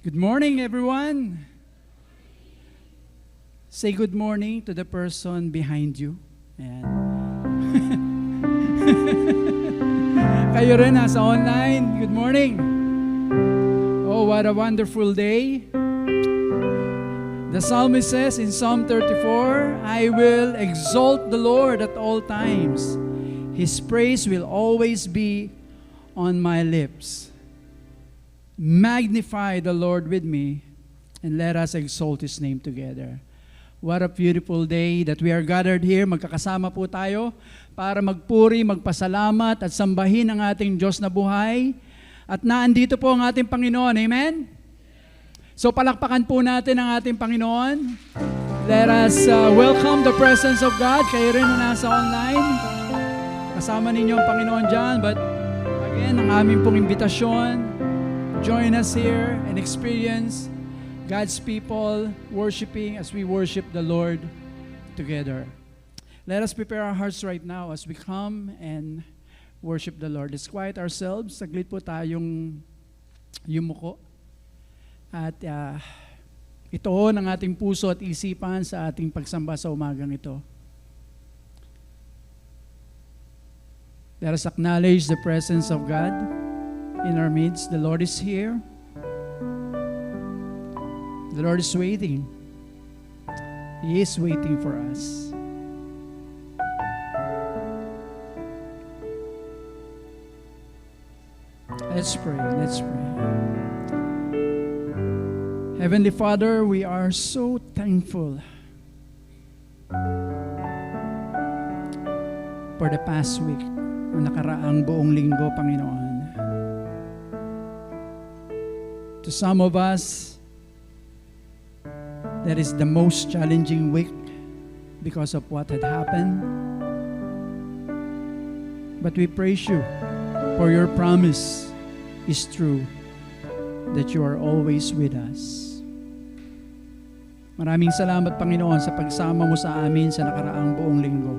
Good morning, everyone. Say good morning to the person behind you. Ayan. Kayo rin nasa online. Good morning. Oh, what a wonderful day. The psalmist says in Psalm 34, I will exalt the Lord at all times. His praise will always be on my lips. Magnify the Lord with me, and let us exalt His name together. What a beautiful day that we are gathered here. Magkakasama po tayo para magpuri, magpasalamat at sambahin ang ating Diyos na buhay. At naandito po ang ating Panginoon. Amen? So palakpakan po natin ang ating Panginoon. Let us welcome the presence of God. Kayo rin na nasa online. Kasama ninyo ang Panginoon dyan. But again, ang aming pong imbitasyon, join us here and experience God's people worshiping as we worship the Lord together. Let us prepare our hearts right now as we come and worship the Lord. Let's quiet ourselves. Saglit po tayong yumuko. At ito ng ating puso at isipan sa ating pagsamba sa umagang ito. Let us acknowledge the presence of God in our midst. The Lord is here. The Lord is waiting. He is waiting for us. Let's pray. Let's pray. Heavenly Father, we are so thankful for the past week, o nakaraang buong linggo, Panginoon. To some of us, that is the most challenging week because of what had happened. But we praise you for your promise is true, that you are always with us. Maraming salamat, Panginoon, sa pagsama mo sa amin sa nakaraang buong linggo.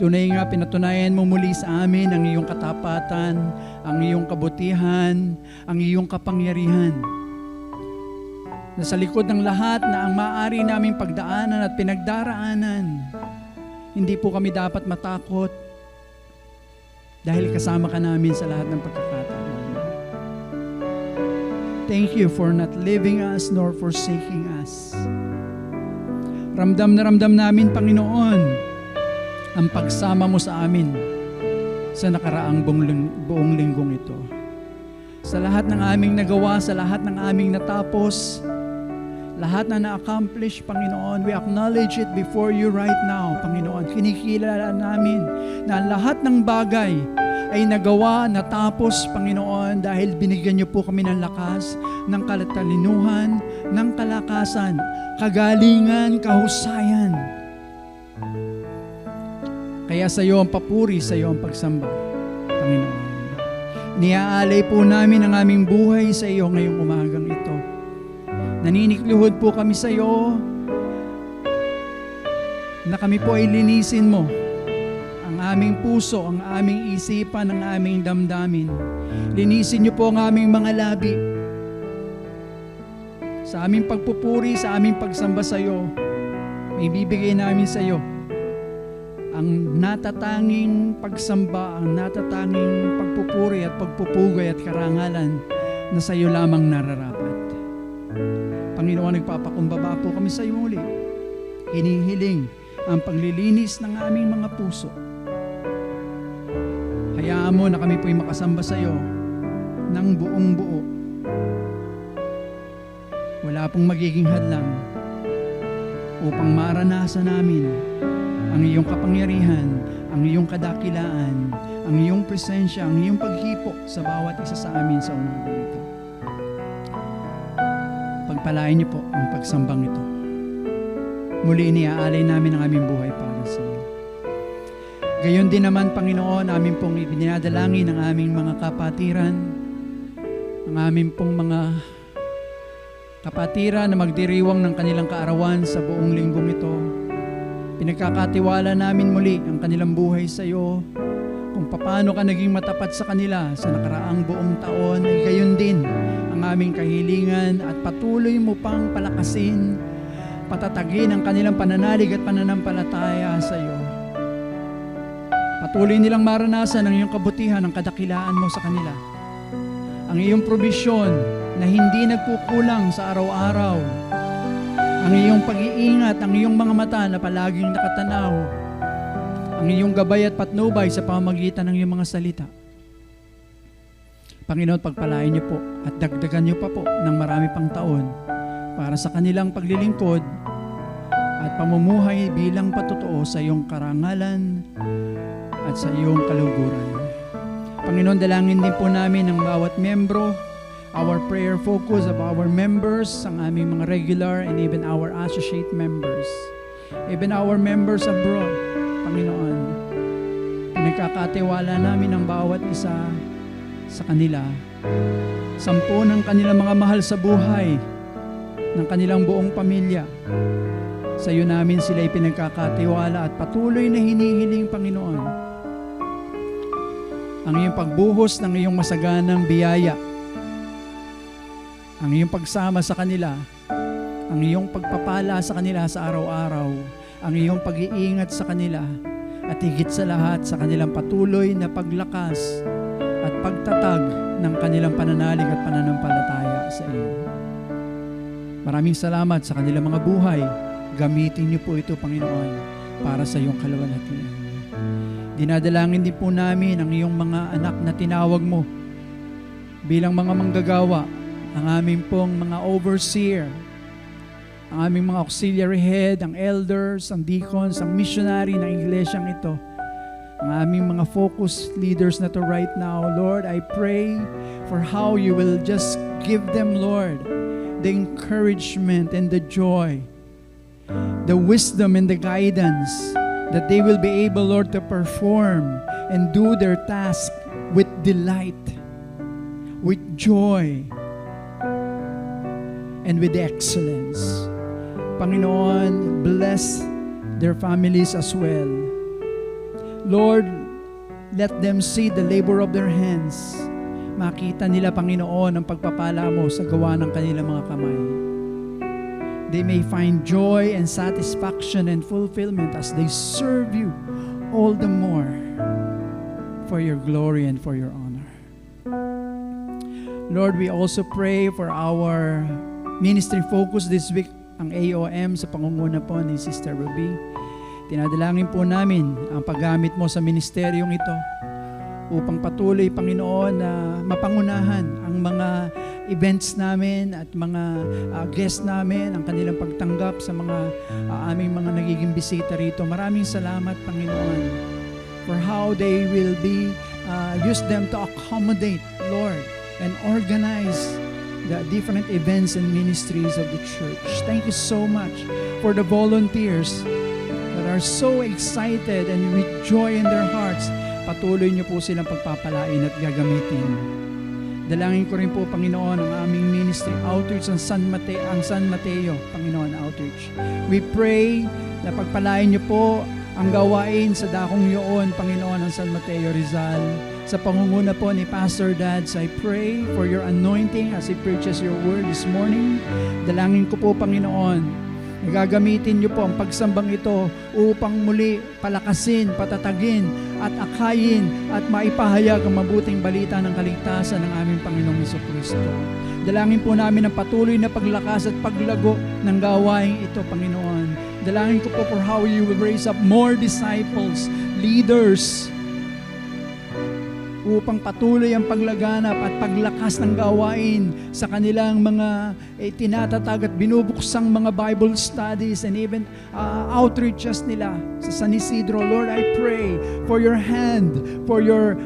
Tunay nga, pinatunayan mo muli sa amin ang iyong katapatan, ang iyong kabutihan, ang iyong kapangyarihan. Na sa likod ng lahat na ang maaari naming pagdaanan at pinagdaraanan, hindi po kami dapat matakot dahil kasama ka namin sa lahat ng pagkakataon. Thank you for not leaving us nor forsaking us. Ramdam na ramdam namin, Panginoon, ang pagsama mo sa amin sa nakaraang buong linggong ito. Sa lahat ng aming nagawa, sa lahat ng aming natapos, lahat na na-accomplish, Panginoon, we acknowledge it before you right now, Panginoon. Kinikilala namin na lahat ng bagay ay nagawa, natapos, Panginoon, dahil binigyan niyo po kami ng lakas, ng katalinuhan, ng kalakasan, kagalingan, kahusayan. Kaya sa iyo ang papuri, sa iyo ang pagsamba, Panginoon. Niaalay po namin ang aming buhay sa iyo ngayong umagang ito. Naninikluhod po kami sa iyo na kami po ay linisin mo ang aming puso, ang aming isipan, ang aming damdamin. Linisin niyo po ang aming mga labi. Sa aming pagpupuri, sa aming pagsamba sa iyo, may bibigay namin sa iyo ang natatanging pagsamba, ang natatanging pagpupuri at pagpupugay at karangalan na sa iyo lamang nararapat. Panginoon, nagpapakumbaba po kami sa iyo muli. Hinihiling ang paglilinis ng aming mga puso. Hayaan mo na kami po'y makasamba sa iyo ng buong buo. Wala pong magiging hadlang upang maranasan namin ang iyong kapangyarihan, ang iyong kadakilaan, ang iyong presensya, ang iyong paghipo sa bawat isa sa amin sa umaga ito. Pagpalain niyo po ang pagsambang ito. Muli iniaalay namin ang aming buhay para sa iyo. Gayon din naman, Panginoon, amin pong ibinadalangin ang aming mga kapatiran, ang aming pong mga kapatiran na magdiriwang ng kanilang kaarawan sa buong linggong ito. Pinagkakatiwala namin muli ang kanilang buhay sa iyo, kung paano ka naging matapat sa kanila sa nakaraang buong taon, ay gayon din ang ang aming kahilingan at patuloy mo pang palakasin, patatagin ang kanilang pananalig at pananampalataya sa iyo. Patuloy nilang maranasan ang iyong kabutihan, ang kadakilaan mo sa kanila. Ang iyong probisyon na hindi nagkukulang sa araw-araw. Ang iyong pag-iingat, ang iyong mga mata na palaging nakatanaw. Ang iyong gabay at patnubay sa pamamagitan ng iyong mga salita. Panginoon, pagpalain niyo po at dagdagan niyo pa po ng marami pang taon para sa kanilang paglilingkod at pamumuhay bilang patotoo sa iyong karangalan at sa iyong kaluguran. Panginoon, dalangin din po namin ang bawat membro, our prayer focus of our members, ang aming mga regular and even our associate members, even our members abroad. Panginoon, pinagkakatiwala namin ang bawat isa sa kanila. 10 ng kanilang mga mahal sa buhay, ng kanilang buong pamilya. Sa iyo namin sila pinagkakatiwala at patuloy na hinihiling, Panginoon, ang iyong pagbuhos ng iyong masaganang biyaya, ang iyong pagsama sa kanila, ang iyong pagpapala sa kanila sa araw-araw, ang iyong pag-iingat sa kanila, at higit sa lahat sa kanilang patuloy na paglakas at pagtatag ng kanilang pananalig at pananampalataya sa iyo. Maraming salamat sa kanilang mga buhay. Gamitin niyo po ito, Panginoon, para sa iyong kaluwalhatian. Dinadalangin din po namin ang iyong mga anak na tinawag mo bilang mga manggagawa, ang aming pong mga overseer, ang aming mga auxiliary head, ang elders, ang deacons, ang missionary ng iglesyang ito, ang aming mga focus leaders na to right now. Lord, I pray for how you will just give them, Lord, the encouragement and the joy, the wisdom and the guidance, that they will be able, Lord, to perform and do their task with delight, with joy, and with excellence. Panginoon, bless their families as well. Lord, let them see the labor of their hands. Makita nila, Panginoon, ang pagpapala mo sa gawa ng kanilang mga kamay. They may find joy and satisfaction and fulfillment as they serve you all the more for your glory and for your honor. Lord, we also pray for our ministry focus this week, ang AOM sa pangunguna po ni Sister Ruby. Tinadalangin po namin ang paggamit mo sa ministeryong ito upang patuloy, Panginoon, na mapangunahan ang mga events namin at mga guests namin, ang kanilang pagtanggap sa mga aming mga nagiging bisita rito. Maraming salamat, Panginoon, for how they will be use them to accommodate, Lord, and organize the different events and ministries of the church. Thank you so much for the volunteers that are so excited and with joy in their hearts. Patuloy niyo po silang pagpapalain at gagamitin. Dalangin ko rin po, Panginoon, ang aming ministry outreach ang San Mateo, Panginoon, outreach. We pray na pagpalain niyo po ang gawain sa dakong yun, Panginoon, ng San Mateo Rizal. Sa pangunguna po ni Pastor Dads, I pray for your anointing as he preaches your word this morning. Dalangin ko po, Panginoon, gagamitin niyo po ang pagsambang ito upang muli palakasin, patatagin, at akayin at maipahayag ang mabuting balita ng kaligtasan ng aming Panginoong Jesucristo. Dalangin po namin ang patuloy na paglakas at paglago ng gawain ito, Panginoon. Dalangin ko po for how you will raise up more disciples, leaders, upang patuloy ang paglaganap at paglakas ng gawain sa kanilang mga tinatatag at binubuksang mga Bible studies and even outreaches nila sa San Isidro. Lord, I pray for your hand, for your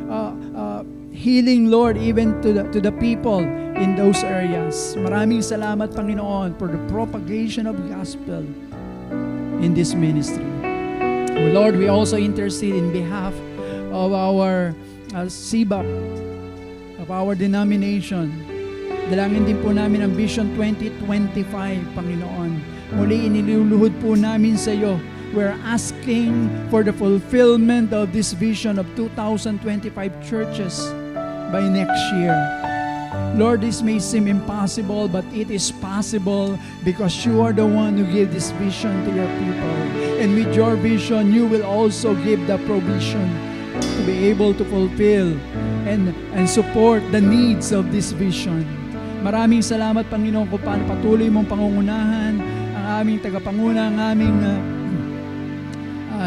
healing, Lord, even to the people in those areas. Maraming salamat, Panginoon, for the propagation of gospel in this ministry. Lord, we also intercede in behalf of our CBAP, of our denomination. Dalangin din po namin ang Vision 2025, Panginoon. Muli iniluluhod po namin sa iyo. We're asking for the fulfillment of this vision of 2025 churches by next year. Lord, this may seem impossible, but it is possible because you are the one who give this vision to your people. And with your vision, you will also give the provision to be able to fulfill and support the needs of this vision. Maraming salamat, Panginoon, kung paano patuloy mong pangungunahan ang aming tagapanguna, ang aming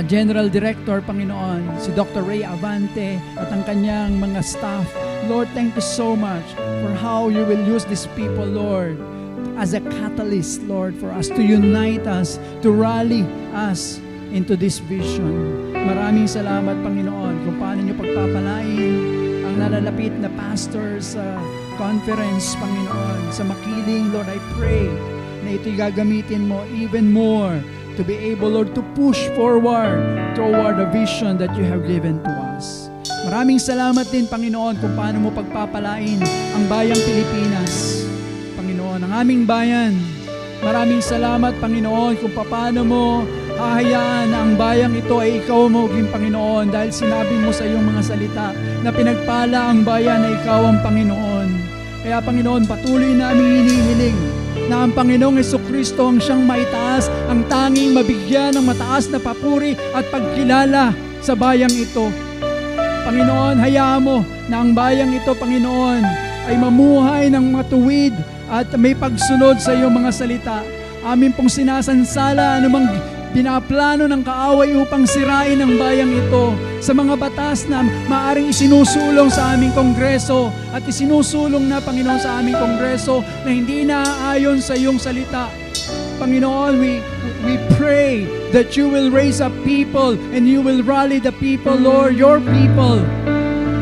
General Director, Panginoon, si Dr. Ray Avante at ang kanyang mga staff. Lord, thank you so much for how you will use these people, Lord, as a catalyst, Lord, for us to unite us, to rally us into this vision. Maraming salamat, Panginoon, kung paano niyo pagpapalain ang nalalapit na pastors conference, Panginoon, sa Makiling. Lord, I pray na ito'y gagamitin mo even more to be able, Lord, to push forward toward the vision that you have given to us. Maraming salamat din, Panginoon, kung paano mo pagpapalain ang bayang Pilipinas. Panginoon, ang aming bayan. Maraming salamat, Panginoon, kung paano mo hahayaan na ang bayang ito ay ikaw mo, Panginoon, dahil sinabi mo sa iyong mga salita na pinagpala ang bayan na ikaw ang Panginoon. Kaya, Panginoon, patuloy namin hinihiling na ang Panginoong Jesucristo ang siyang maitaas, ang tanging mabigyan ng mataas na papuri at pagkilala sa bayang ito. Panginoon, hayaan mo na ang bayang ito, Panginoon, ay mamuhay ng matuwid at may pagsunod sa iyong mga salita. Amin pong sinasansala anumang binaplano ng kaaway upang sirain ang bayang ito sa mga batas na maaring isinusulong sa aming Kongreso at isinusulong na, Panginoon, sa aming Kongreso na hindi naaayon sa iyong salita. Panginoon, we pray that you will raise up people and you will rally the people, Lord, your people,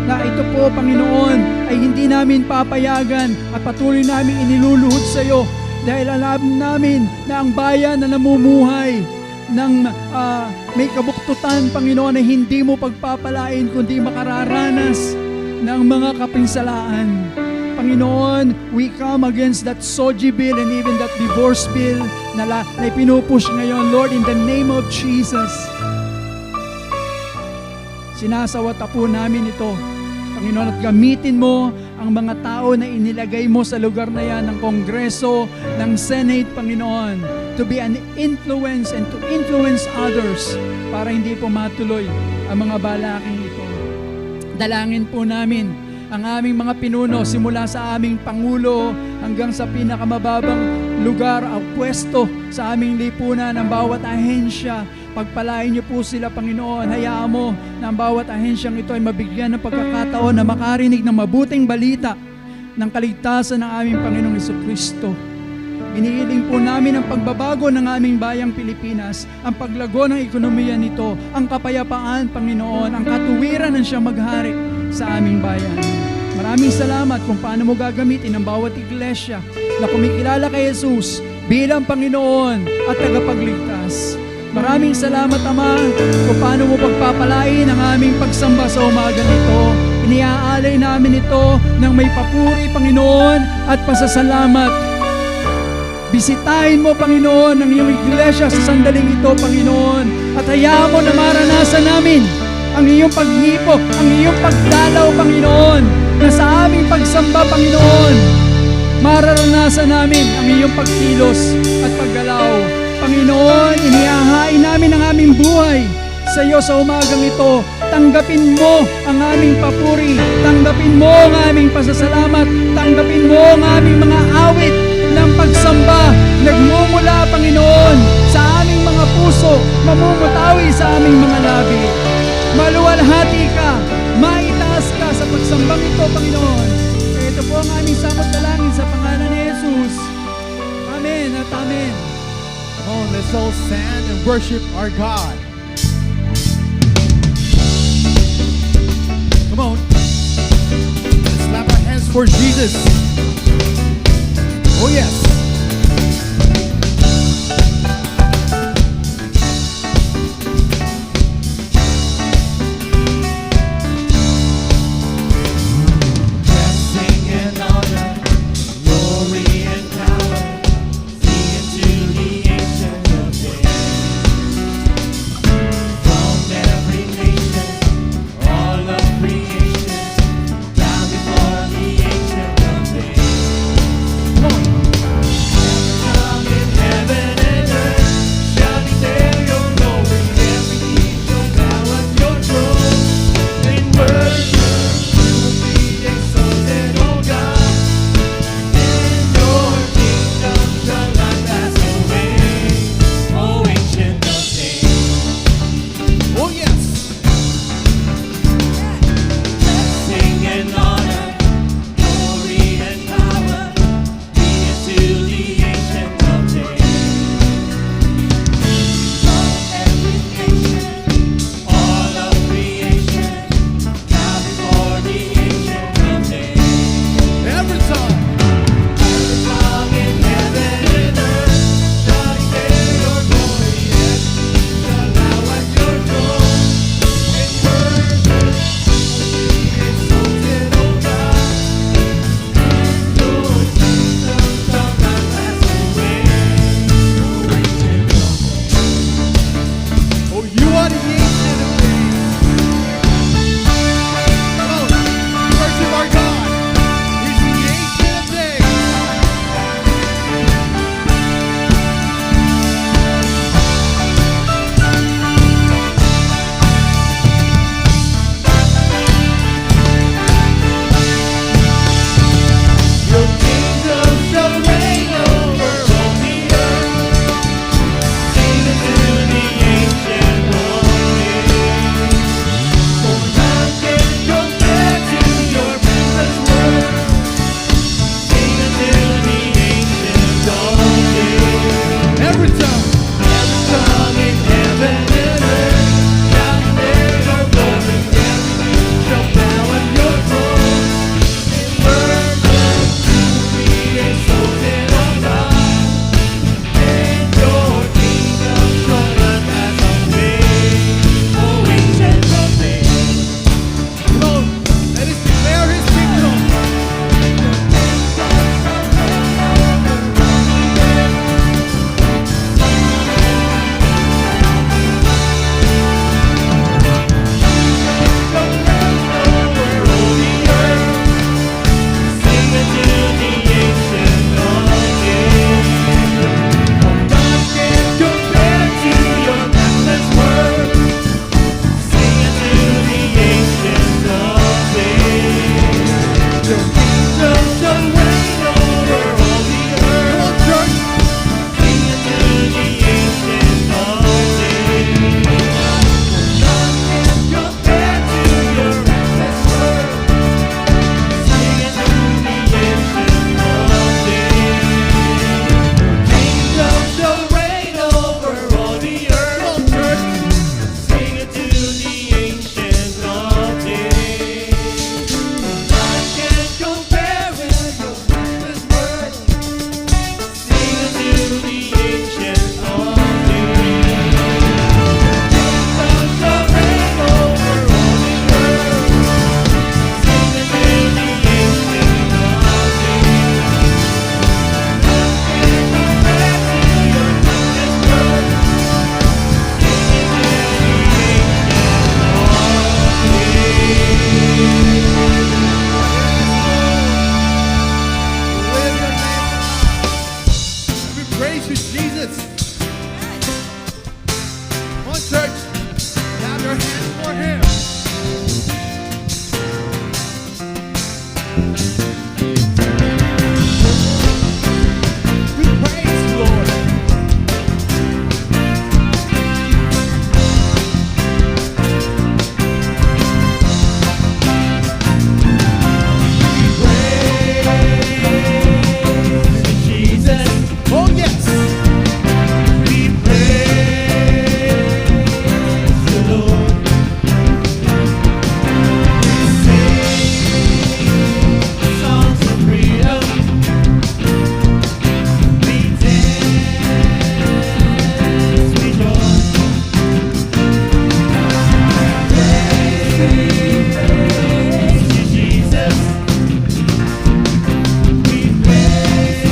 na ito po, Panginoon, ay hindi namin papayagan at patuloy namin iniluluhod sa iyo dahil alam namin na ang bayan na namumuhay ng may kabuktutan, Panginoon, na hindi mo pagpapalain kundi makararanas ng mga kapinsalaan. Panginoon, we come against that SOGI bill and even that divorce bill na pinupush ngayon, Lord, in the name of Jesus. Sinasawata po namin ito, Panginoon, at gamitin mo ang mga tao na inilagay mo sa lugar na yan ng Kongreso, ng Senate, Panginoon, to be an influence and to influence others para hindi po matuloy ang mga balaking ito. Dalangin po namin ang aming mga pinuno simula sa aming Pangulo hanggang sa pinakamababang lugar o pwesto sa aming lipunan ng bawat ahensya. Pagpalain niyo po sila, Panginoon. Hayaan mo na ang bawat ahensyang ito ay mabigyan ng pagkakataon na makarinig ng mabuting balita ng kaligtasan ng aming Panginoong Jesucristo. Inihiling po namin ang pagbabago ng aming bayang Pilipinas, ang paglago ng ekonomiya nito, ang kapayapaan, Panginoon, ang katuwiran ng siyang maghari sa aming bayan. Maraming salamat kung paano mo gagamitin ang bawat iglesia na kumikilala kay Jesus bilang Panginoon at tagapagligtas. Maraming salamat, Ama, kung paano mo pagpapalain ang aming pagsamba sa umaga nito. Iniaalay namin ito ng may papuri, Panginoon, at pasasalamat. Bisitahin mo, Panginoon, ang iyong iglesia sa sandaling ito, Panginoon, at hayaan mo na maranasan namin ang iyong paghipo, ang iyong pagdalaw, Panginoon, na sa aming pagsamba, Panginoon, mararanasan namin ang iyong pagkilos at paggalaw. Panginoon, inihahain namin ang aming buhay sa iyo sa umagang ito. Tanggapin mo ang aming papuri, tanggapin mo ang aming pasasalamat, tanggapin mo ang aming mga awit ng pagsamba, nagmumula, Panginoon, sa aming mga puso, mamumutawi sa aming mga labi. Maluwalhati ka, maitaas ka sa pagsambang ito, Panginoon. Ito po ang aming samot dalangin sa pangalan ni Jesus. Amen at amen. Come on, let's all stand and worship our God. Come on, let's clap our hands for Jesus. Oh yes. Blessing and honor, glory and power, be unto the Ancient of Days. From every nation, all of creation, bow before the Ancient of Days. hands. We praise you, Lord. Jesus, Oh, yes. we praise the Lord. We sing songs of freedom. We dance, we joy. Praise you, Jesus. We praise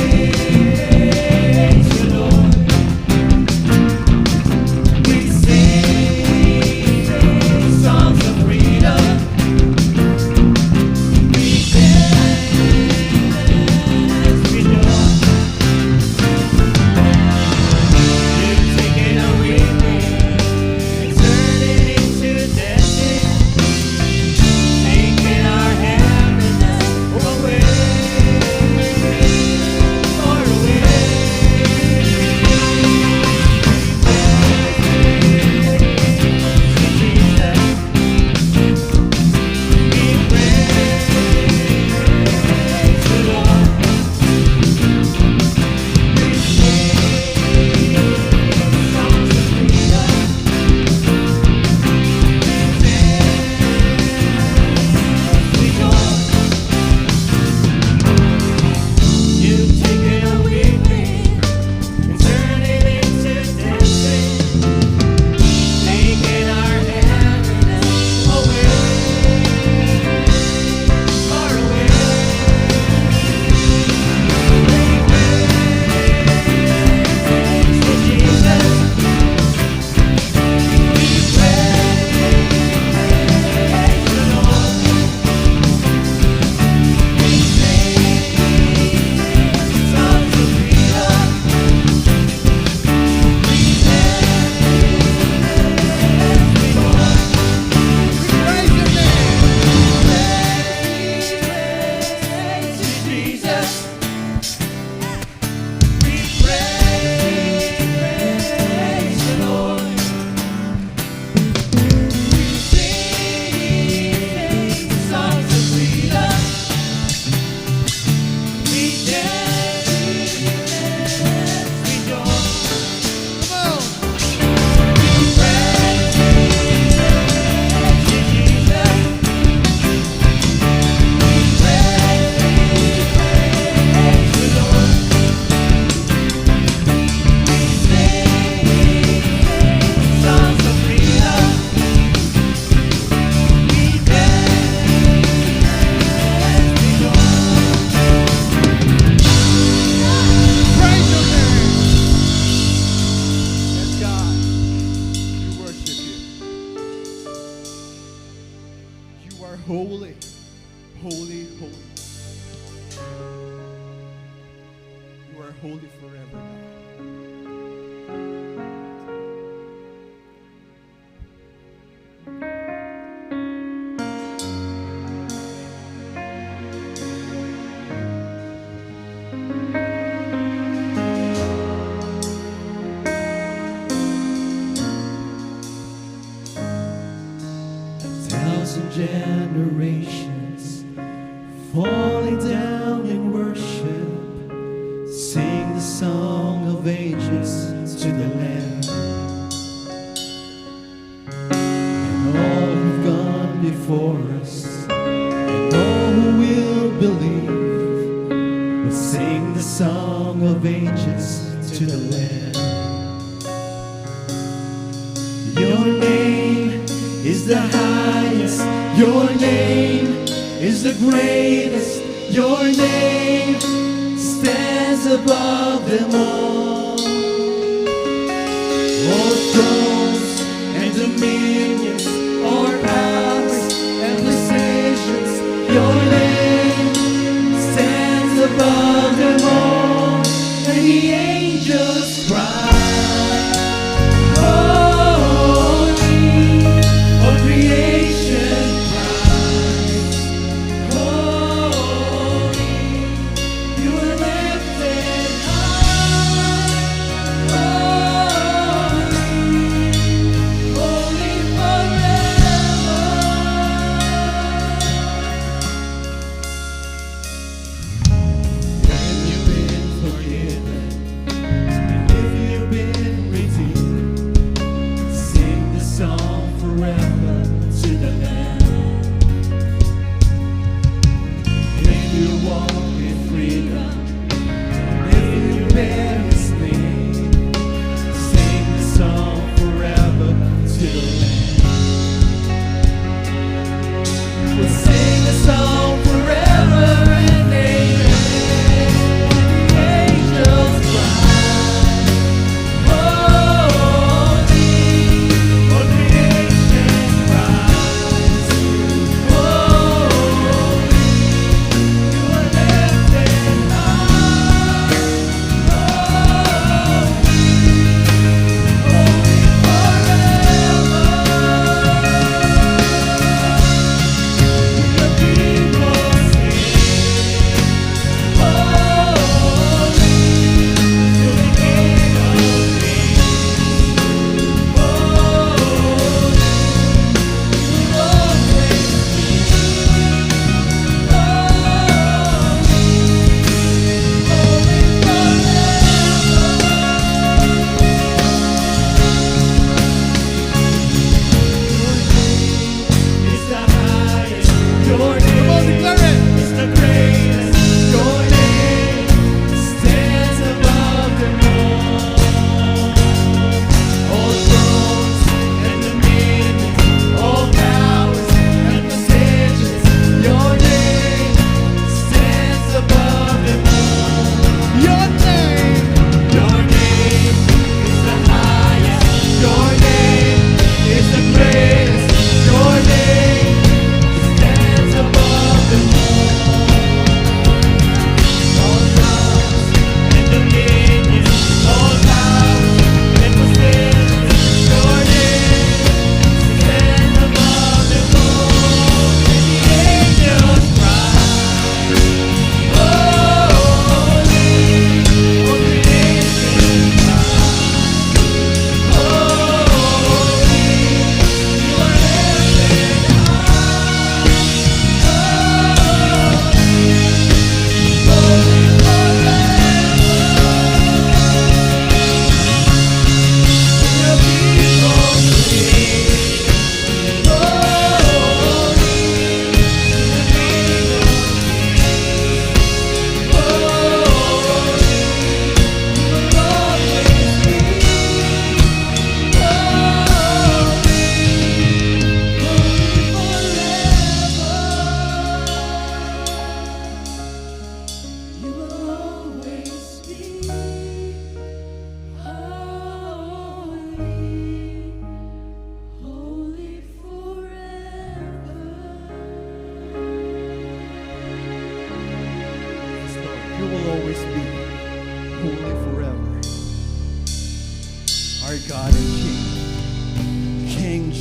you, Lord. We sing songs of freedom. We dance, we joy. You've taken a weeping and turned it into dancing, taking our happiness away, far away. You've taken a weeping and turned it into dancing, taking our happiness away, far away. Praise you, Jesus. We praise the Lord. We sing songs of freedom. We dance, we joy. Praise your name. Praise you, Jesus. We praise the Lord. We sing songs of freedom. We dance, we joy. Come on. Praise you, Jesus. Praise the Lord. Sing songs of freedom. We dance, we joy. Praise your name. Yes, God. We worship you. You are holy, holy, holy. You are holy forever, God. Thousand generations falling down in worship, sing the song of ages to the Lamb. And all who've gone before us, and all who will believe, will sing the song of ages to the Lamb. Your name is the highest, your name is the greatest, your name stands above them all. All thrones and dominions, all powers and positions, your name stands above them all. And the angels cry, holy, all creation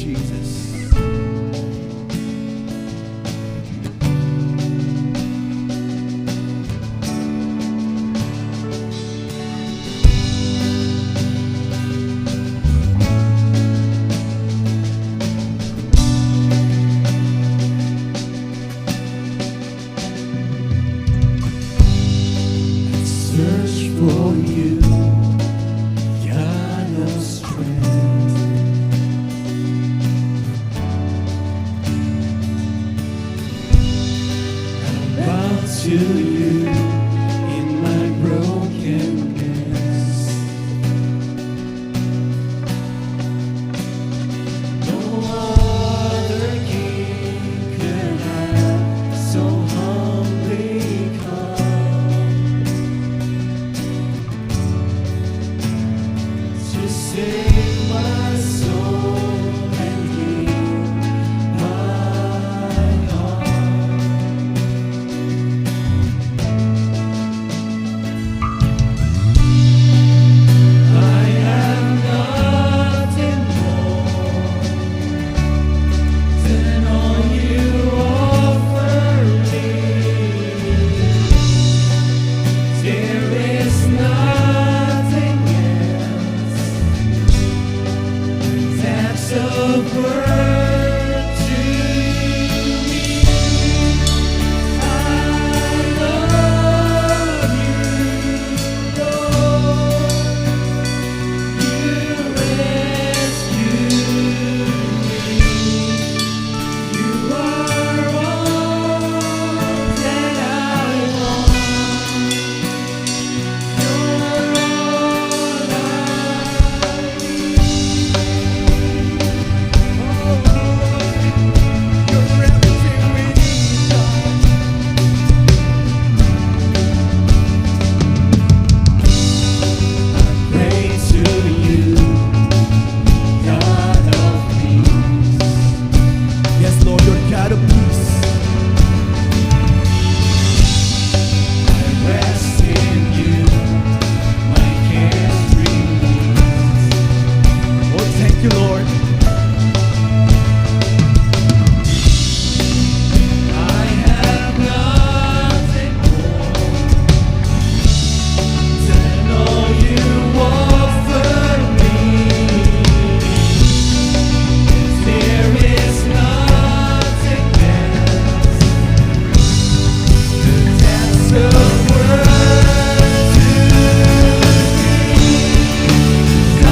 Jesus. Search for you, God of strength. I bow to you in my brokenness. No other king could have so humbly come to save my soul and heal my heart. I have nothing more than all you offer me. There is nothing else that's a word to me. I love you, Lord. You rescued me. You are all that I want. You're all I need. You're everything we need, God. Pray to you, God of peace. Yes, Lord, you're God of peace. I rest in you, my cares release. Oh, thank you, Lord. I have nothing more than all you offer me. There is nothing else that's a word to me. I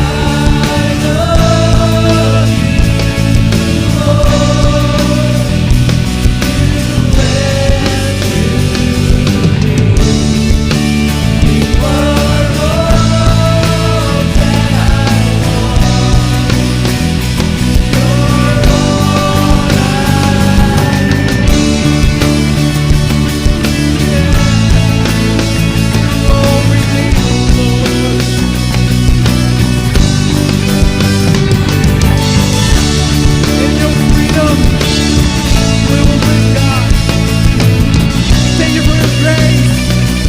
love you, Lord. You are all that I want. You're all I need. Oh, redeem, Lord. In your freedom, we will live, God. Thank you for your grace,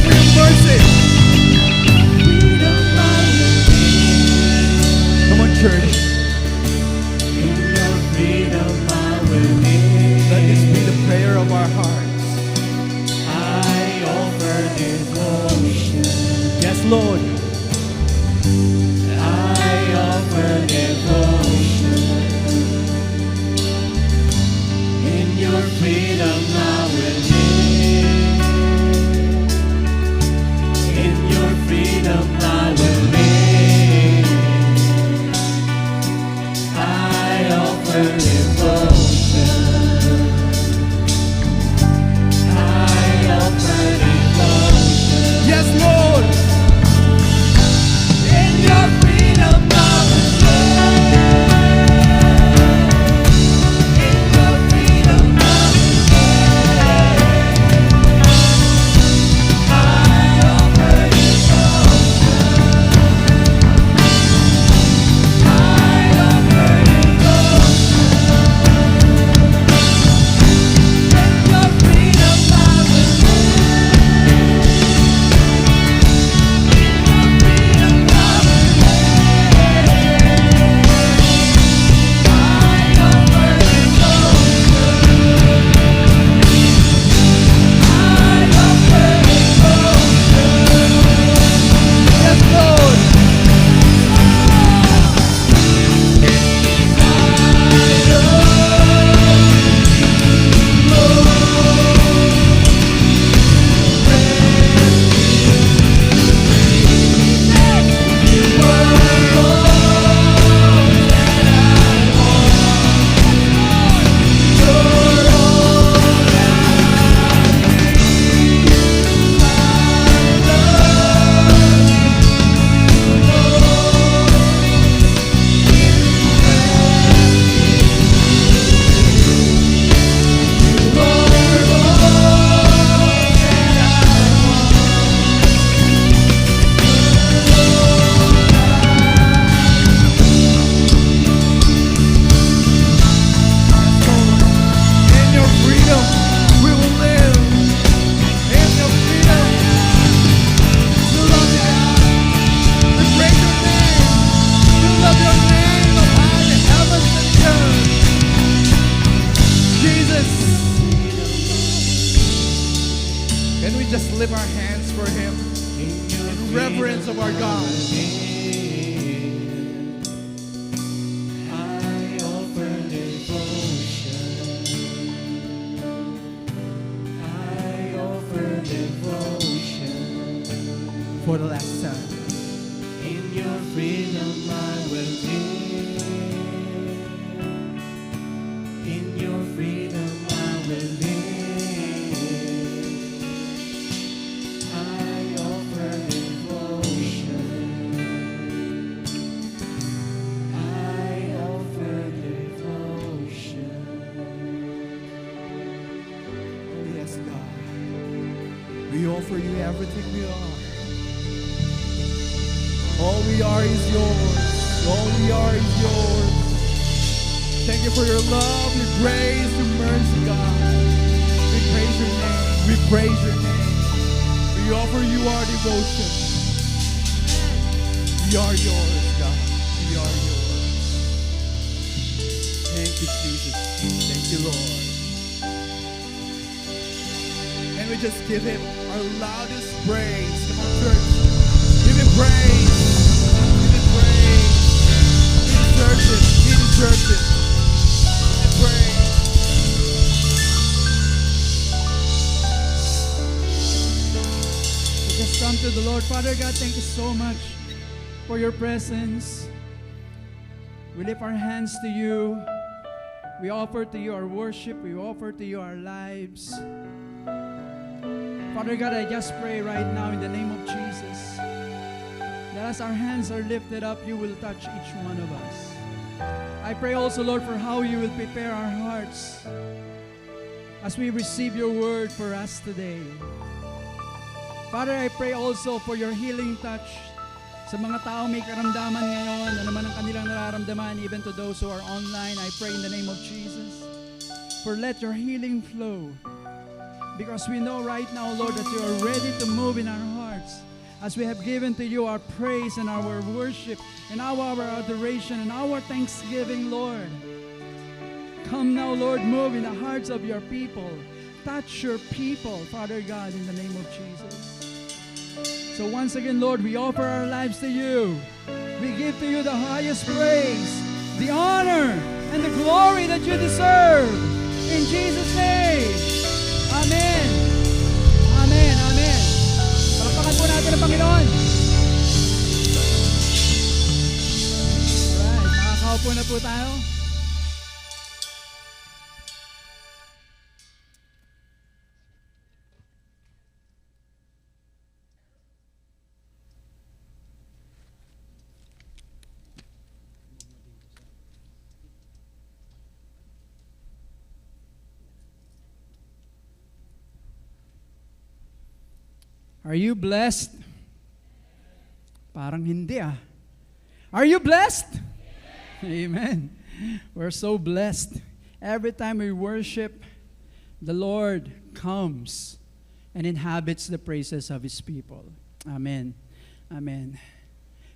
for your mercy. Come on, church. In your freedom, I will live. Let this be the prayer of our hearts. I offer devotion. Yes, Lord. I offer devotion. In your freedom, I will live. In your freedom, I will live. I offer devotion. I offer devotion. Yes, Lord. In your freedom, I will live. In your freedom, I will live. I offer devotion. I offer devotion. lift our hands for Him in reverence of our God. I offer devotion. I offer devotion. For the last time. In your freedom I will live. In your freedom I will live. I offer devotion. I offer devotion. Oh, yes, God. We offer you everything we are. All we are is yours. All we are is yours. Thank you for your love, your grace, your mercy, God. We praise your name. We praise your name. We offer you our devotion. We are yours, God. We are yours. Thank you, Jesus. Thank you, Lord. And we just give him our loudest praise. Come on, church. Give him praise. Give him praise. He deserves it. He deserves it. Give him praise. We just come to the Lord. Father God, thank you so much for your presence. We lift our hands to you. We offer to you our worship. We offer to you our lives. Father God, I just pray right now in the name of Jesus that as our hands are lifted up, you will touch each one of us. I pray also, Lord, for how you will prepare our hearts as we receive your word for us today. Father, I pray also for your healing touch sa mga tao may karamdaman ngayon, ano man ang kanilang nararamdaman, even to those who are online. I pray in the name of Jesus, for let your healing flow. Because we know right now, Lord, that you are ready to move in our hearts as we have given to you our praise and our worship and our adoration and our thanksgiving, Lord. Come now, Lord, move in the hearts of your people. Touch your people, Father God, in the name of Jesus. So once again, Lord, we offer our lives to you. We give to you the highest praise, the honor, and the glory that you deserve. In Jesus' name. Amen. Amen. Amen. Palakpakan po natin ang Panginoon. Alright, nakakaupo na po tayo. Are you blessed? Parang hindi ah. Are you blessed? Amen. We're so blessed. Every time we worship, the Lord comes and inhabits the praises of His people. Amen. Amen.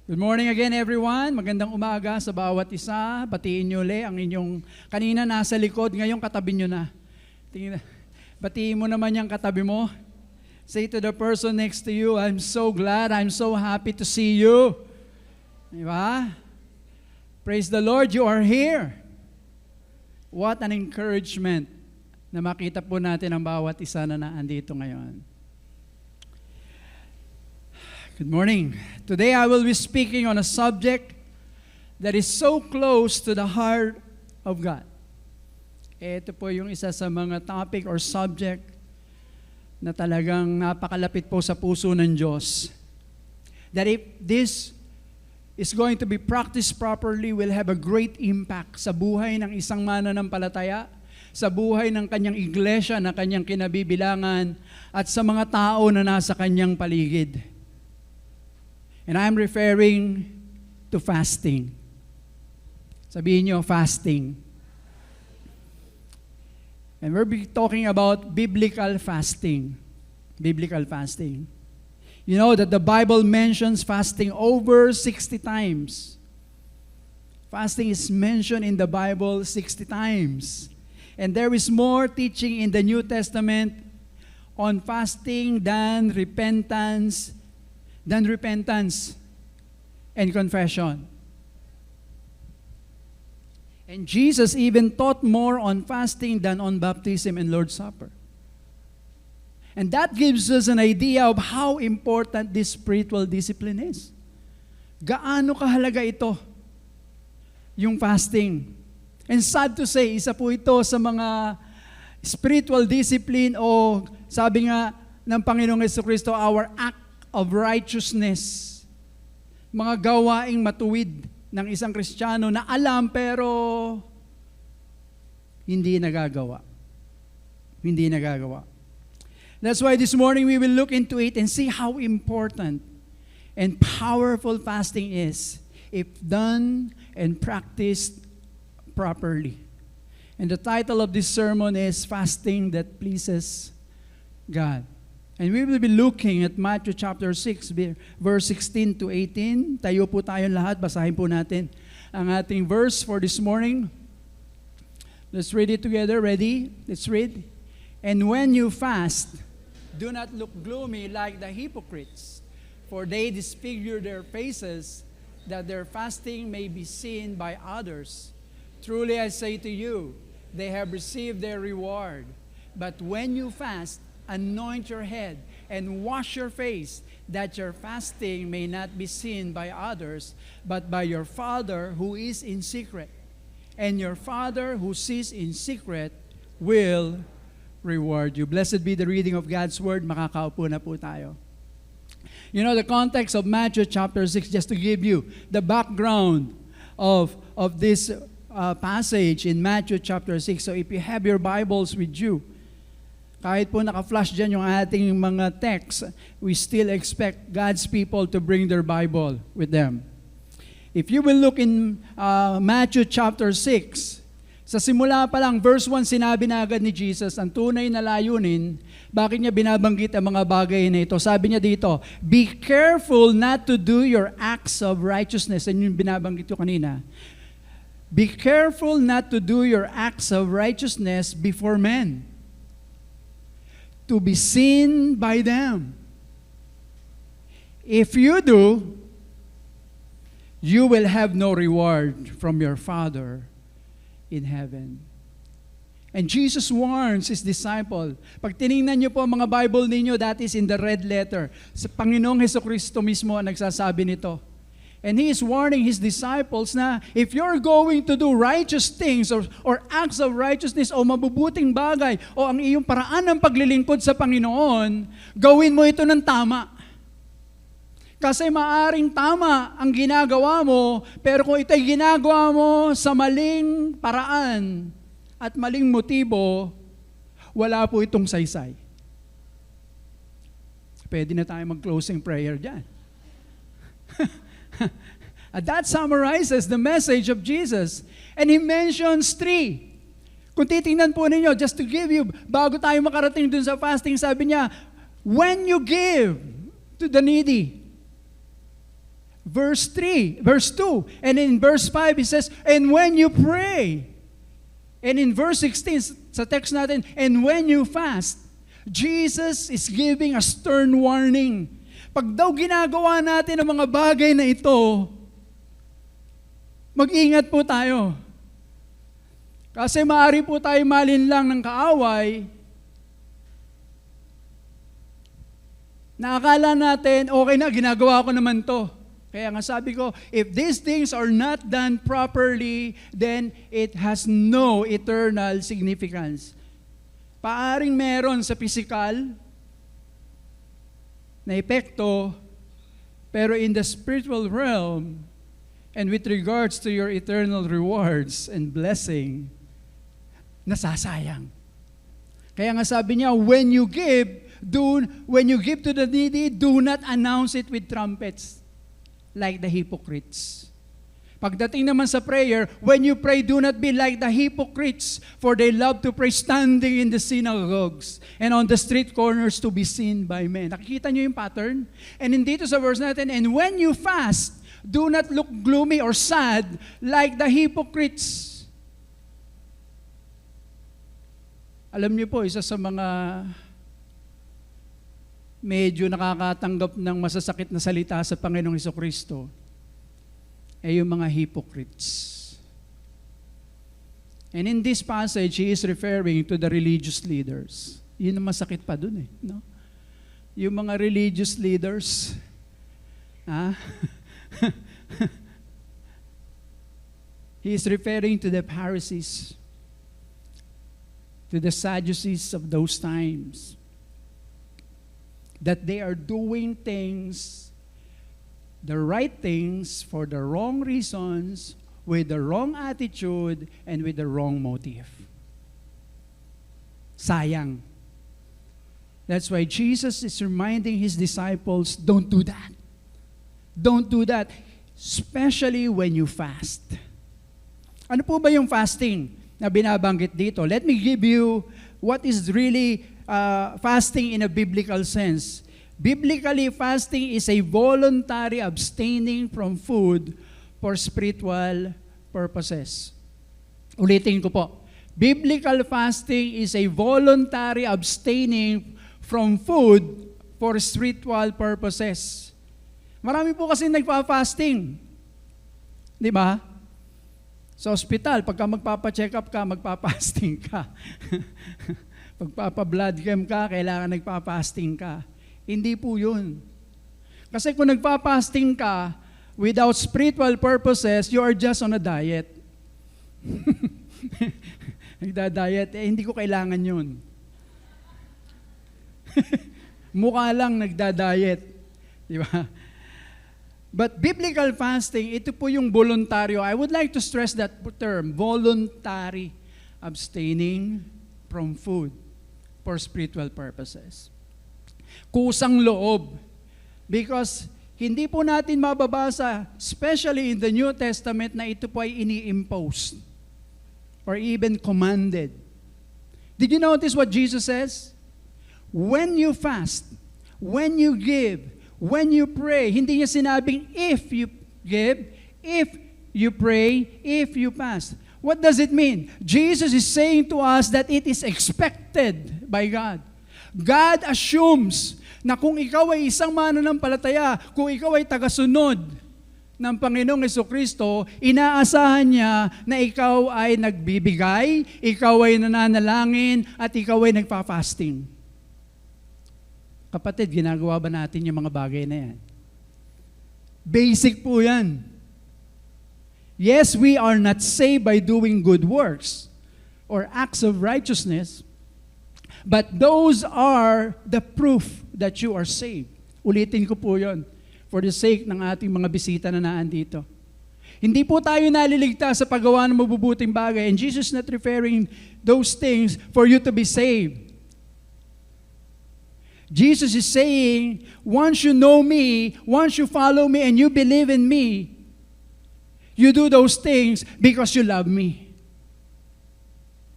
Good morning again, everyone. Magandang umaga sa bawat isa. Batiin niyo ulit ang inyong kanina nasa likod, ngayong katabi niyo na. Batiin mo naman yung katabi mo. Say to the person next to you, I'm so glad, I'm so happy to see you. Diba? Praise the Lord, you are here. What an encouragement na makita po natin ang bawat isa na naandito ngayon. Good morning. Today I will be speaking on a subject that is so close to the heart of God. Ito po yung isa sa mga topic or subject na talagang napakalapit po sa puso ng Diyos. That if this is going to be practiced properly, will have a great impact sa buhay ng isang mananampalataya, sa buhay ng kanyang iglesia na kanyang kinabibilangan, at sa mga tao na nasa kanyang paligid. And I'm referring to fasting. Sabihin niyo, fasting. And we'll be talking about biblical fasting. Biblical fasting. You know that the Bible mentions fasting over 60 times. Fasting is mentioned in the Bible 60 times. And there is more teaching in the New Testament on fasting than repentance and confession. And Jesus even taught more on fasting than on baptism and Lord's Supper. And that gives us an idea of how important this spiritual discipline is. Gaano kahalaga ito, yung fasting. And sad to say, isa po ito sa mga spiritual discipline o sabi nga ng Panginoong Jesucristo, our act of righteousness. Mga gawaing matuwid ng isang Kristiyano na alam pero hindi nagagawa. Hindi nagagawa. That's why this morning we will look into it and see how important and powerful fasting is if done and practiced properly. And the title of this sermon is Fasting That Pleases God. And we will be looking at Matthew chapter 6, verse 16 to 18. Tayo po tayong lahat. Basahin po natin ang ating verse for this morning. Let's read it together. Ready? Let's read. And when you fast, do not look gloomy like the hypocrites, for they disfigure their faces, that their fasting may be seen by others. Truly I say to you, they have received their reward. But when you fast, anoint your head and wash your face, that your fasting may not be seen by others, but by your Father who is in secret. And your Father who sees in secret will reward you. Blessed be the reading of God's Word. Makakaupo na po tayo. You know, the context of Matthew chapter 6, just to give you the background of this passage in Matthew chapter 6. So if you have your Bibles with you, kahit po naka-flash dyan yung ating mga text, we still expect God's people to bring their Bible with them. If you will look in Matthew chapter 6, sa simula pa lang, verse 1, sinabi na agad ni Jesus, ang tunay na layunin, bakit niya binabanggit ang mga bagay na ito? Sabi niya dito, be careful not to do your acts of righteousness. And yung binabanggit ko kanina. Be careful not to do your acts of righteousness before men, to be seen by them. If you do, you will have no reward from your Father in heaven. And Jesus warns His disciple. Pag tiningnan niyo po ang mga Bible ninyo, that is in the red letter. Sa Panginoong Jesucristo mismo ang nagsasabi nito. And He is warning His disciples na if you're going to do righteous things or acts of righteousness o mabubuting bagay o ang iyong paraan ng paglilingkod sa Panginoon, gawin mo ito ng tama. Kasi maaring tama ang ginagawa mo, pero kung ito'y ginagawa mo sa maling paraan at maling motibo, wala po itong saysay. Pwede na tayo mag-closing prayer dyan. That summarizes the message of Jesus. And He mentions 3. Kung titingnan po ninyo, just to give you, bago tayo makarating dun sa fasting, sabi niya, when you give to the needy. Verse 2. And in verse 5, He says, and when you pray. And in verse 16, sa text natin, and when you fast, Jesus is giving a stern warning. Pag daw ginagawa natin ang mga bagay na ito, mag-ingat po tayo. Kasi maaari po tayo malinlang ng kaaway na akala natin, okay na, ginagawa ko naman to. Kaya nga sabi ko, if these things are not done properly, then it has no eternal significance. Paaring meron sa physical na epekto, pero in the spiritual realm, and with regards to your eternal rewards and blessing, nasasayang. Kaya nga sabi niya, when you give to the needy, do not announce it with trumpets, like the hypocrites. Pagdating naman sa prayer, when you pray, do not be like the hypocrites, for they love to pray standing in the synagogues and on the street corners to be seen by men. Nakikita niyo yung pattern? And in dito sa verse natin, and when you fast, do not look gloomy or sad like the hypocrites. Alam niyo po, isa sa mga medyo nakakatanggap ng masasakit na salita sa Panginoong Hesukristo ay yung mga hypocrites. And in this passage, he is referring to the religious leaders. Yun ang masakit pa dun eh. No? Yung mga religious leaders, he is referring to the Pharisees, to the Sadducees of those times, that they are doing things, the right things for the wrong reasons, with the wrong attitude, and with the wrong motive. Sayang. That's why Jesus is reminding his disciples, don't do that. Don't do that, especially when you fast. Ano po ba yung fasting na binabanggit dito? Let me give you what is really fasting in a biblical sense. Biblically, fasting is a voluntary abstaining from food for spiritual purposes. Ulitin ko po. Biblical fasting is a voluntary abstaining from food for spiritual purposes. Marami po kasi nagpa-fasting. Di ba? Sa ospital, pagka magpapa-check up ka, magpa-fasting ka. Pagpapa-blood chem ka, kailangan nagpa-fasting ka. Hindi po yun. Kasi kung nagpa-fasting ka, without spiritual purposes, you are just on a diet. Nagda-diet, hindi ko kailangan yun. Mukha lang nagda-diet. Di ba? But biblical fasting, ito po yung voluntaryo. I would like to stress that term, voluntary abstaining from food for spiritual purposes. Kusang loob. Because hindi po natin mababasa, especially in the New Testament, na ito po ay ini-impose or even commanded. Did you notice what Jesus says? When you fast, when you give, when you pray, hindi niya sinabing if you give, if you pray, if you fast. What does it mean? Jesus is saying to us that it is expected by God. God assumes na kung ikaw ay isang mananampalataya, kung ikaw ay tagasunod ng Panginoong Hesukristo, inaasahan niya na ikaw ay nagbibigay, ikaw ay nananalangin, at ikaw ay nagpa-fasting. Kapatid, ginagawa ba natin yung mga bagay na yan? Basic po yan. Yes, we are not saved by doing good works or acts of righteousness, but those are the proof that you are saved. Ulitin ko po yun for the sake ng ating mga bisita na naandito. Hindi po tayo naliligtas sa paggawa ng mabubuting bagay, and Jesus is not referring those things for you to be saved. Jesus is saying, once you know me, once you follow me and you believe in me, you do those things because you love me.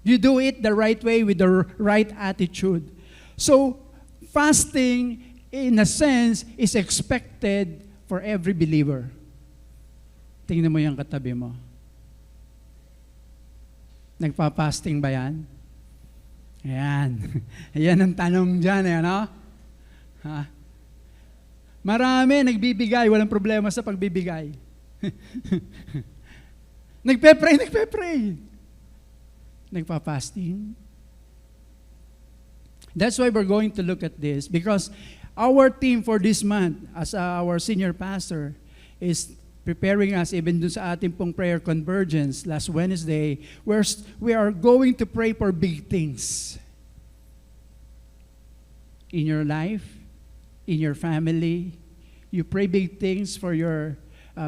You do it the right way with the right attitude. So, fasting, in a sense, is expected for every believer. Tingnan mo yung katabi mo. Nagpa-fasting ba yan? Ayan. Ayan ang tanong dyan, eh, ano? Ha? Marami nagbibigay, walang problema sa pagbibigay. Nagpe-pray. Nagpa-fasting. That's why we're going to look at this, because our theme for this month, as our senior pastor, is preparing us even dun sa ating pong prayer convergence last Wednesday, where we are going to pray for big things. In your life, in your family, you pray big things for your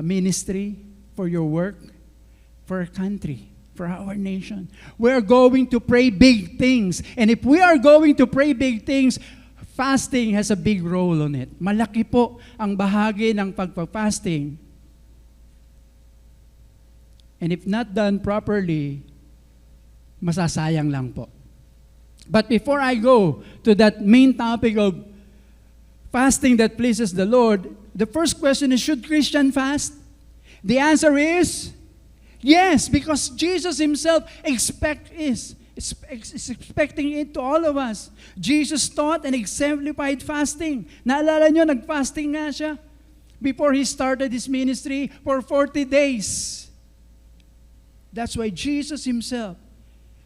ministry, for your work, for our country, for our nation. We are going to pray big things. And if we are going to pray big things, fasting has a big role on it. Malaki po ang bahagi ng pagpa-fasting. And if not done properly, masasayang lang po. But before I go to that main topic of fasting that pleases the Lord, the first question is, should Christian fast? The answer is yes, because Jesus himself expects is expecting it to all of us. Jesus taught and exemplified fasting. Naalala nyo, nag-fasting nga siya before He started His ministry for 40 days. That's why Jesus Himself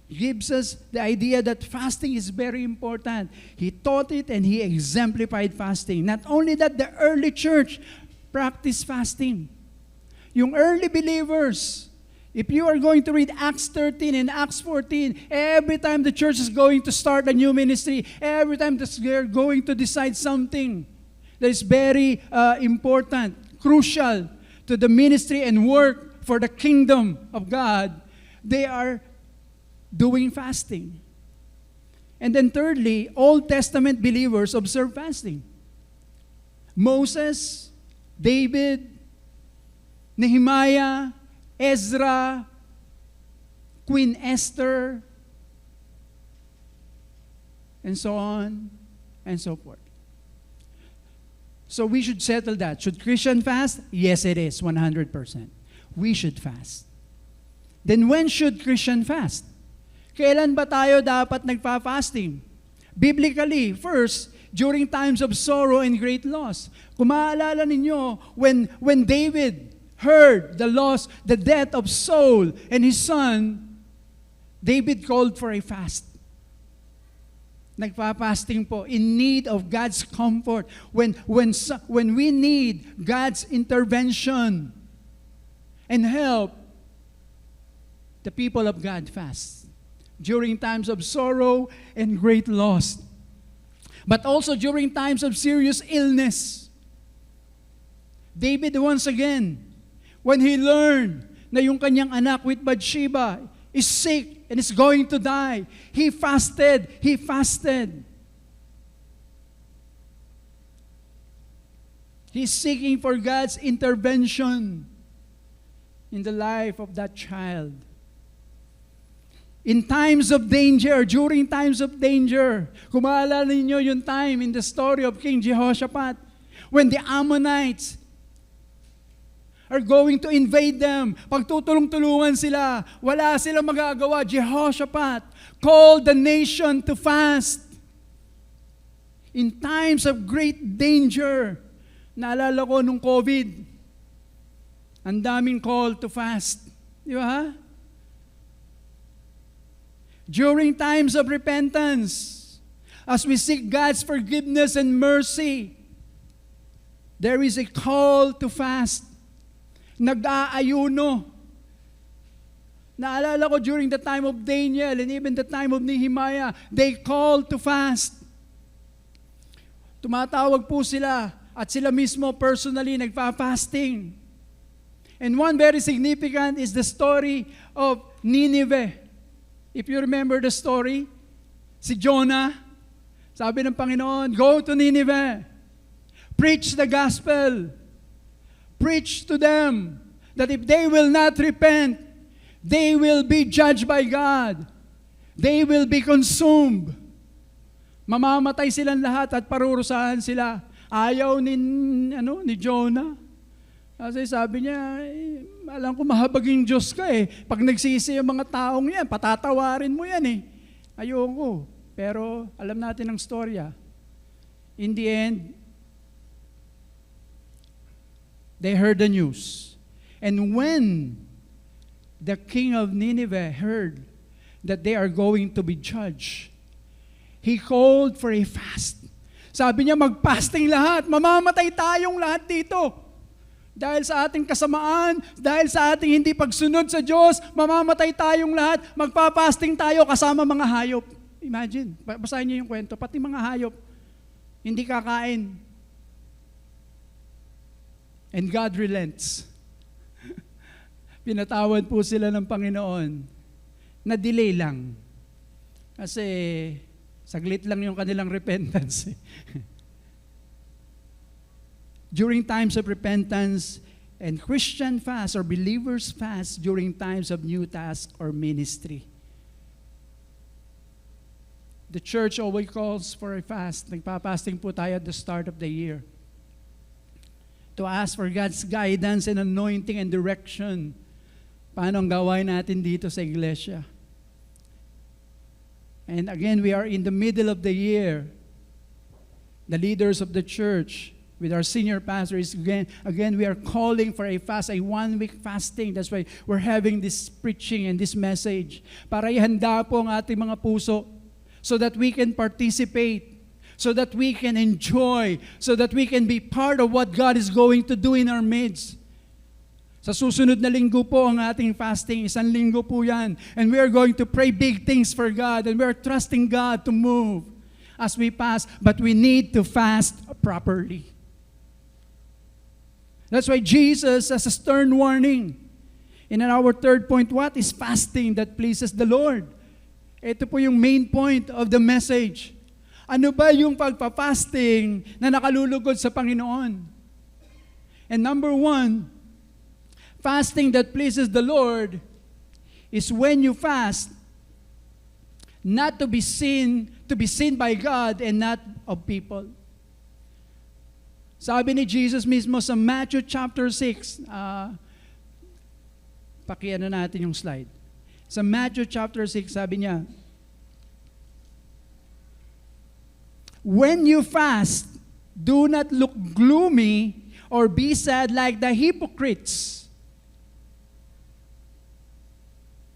gives us the idea that fasting is very important. He taught it and He exemplified fasting. Not only that, the early church practiced fasting. Yung early believers, if you are going to read Acts 13 and Acts 14, every time the church is going to start a new ministry, every time they're going to decide something that is very important, crucial to the ministry and work for the kingdom of God, they are doing fasting. And then thirdly, Old Testament believers observe fasting. Moses, David, Nehemiah, Ezra, Queen Esther, and so on and so forth. So we should settle that. Should Christian fast? Yes, it is, 100%. We should fast. Then when should Christian fast? Kailan ba tayo dapat nagpa-fasting? Biblically, first, during times of sorrow and great loss. Kung maaalala ninyo, when David heard the loss, the death of Saul and his son, David called for a fast. Nagpa-fasting po, in need of God's comfort. When we need God's intervention and help, the people of God fast. During times of sorrow and great loss. But also during times of serious illness. David once again, when he learned na yung kanyang anak with Bathsheba is sick and is going to die, he fasted. He fasted. He's seeking for God's intervention in the life of that child. In times of danger, during times of danger, kung maalala ninyo yung time in the story of King Jehoshaphat, when the Ammonites are going to invade them, pagtutulong-tulungan sila, wala silang magagawa, Jehoshaphat called the nation to fast. In times of great danger, naalala ko nung COVID, ang daming call to fast. Di ba? During times of repentance, as we seek God's forgiveness and mercy, there is a call to fast. Nag-aayuno. Naalala ko during the time of Daniel and even the time of Nehemiah, they called to fast. Tumatawag po sila at sila mismo personally nagpa-fasting. And one very significant is the story of Nineveh. If you remember the story, si Jonah, sabi ng Panginoon, go to Nineveh, preach the gospel, preach to them that if they will not repent, they will be judged by God. They will be consumed. Mamamatay silang lahat at parurusahan sila. Ayaw ni Jonah. Kasi sabi niya, alam ko mahabaging Diyos ka eh. Pag nagsisi yung mga taong yan, patatawarin mo yan eh. Ayoko. Pero alam natin ang storya. In the end, they heard the news. And when the king of Nineveh heard that they are going to be judged, he called for a fast. Sabi niya, mag-fasting lahat. Mamamatay tayong lahat dito. Dahil sa ating kasamaan, dahil sa ating hindi pagsunod sa Diyos, mamamatay tayong lahat, magpapasting tayo kasama mga hayop. Imagine, basahin niyo yung kwento, pati mga hayop, hindi kakain. And God relents. Pinatawad po sila ng Panginoon. Na-delay lang. Kasi saglit lang yung kanilang repentance. During times of repentance and Christian fast or believers fast during times of new task or ministry. The church always calls for a fast. Nagpa-fasting po tayo at the start of the year to ask for God's guidance and anointing and direction. Paano ang gawain natin dito sa iglesia? And again, we are in the middle of the year. The leaders of the church, with our senior pastors, again, we are calling for a fast, a 1-week fasting. That's why we're having this preaching and this message. Para ihanda po ang ating mga puso so that we can participate, so that we can enjoy, so that we can be part of what God is going to do in our midst. Sa susunod na linggo po ang ating fasting, 1 linggo po yan. And we are going to pray big things for God, and we are trusting God to move as we fast, but we need to fast properly. That's why Jesus has a stern warning. And in our third point, what is fasting that pleases the Lord? Ito po yung main point of the message. Ano ba yung pagpa-fasting na nakalulugod sa Panginoon? And number 1, fasting that pleases the Lord is when you fast not to be seen by God and not of people. Sabi ni Jesus mismo sa Matthew chapter 6, pakiano natin yung slide. Sa Matthew chapter 6, sabi niya, when you fast, do not look gloomy or be sad like the hypocrites,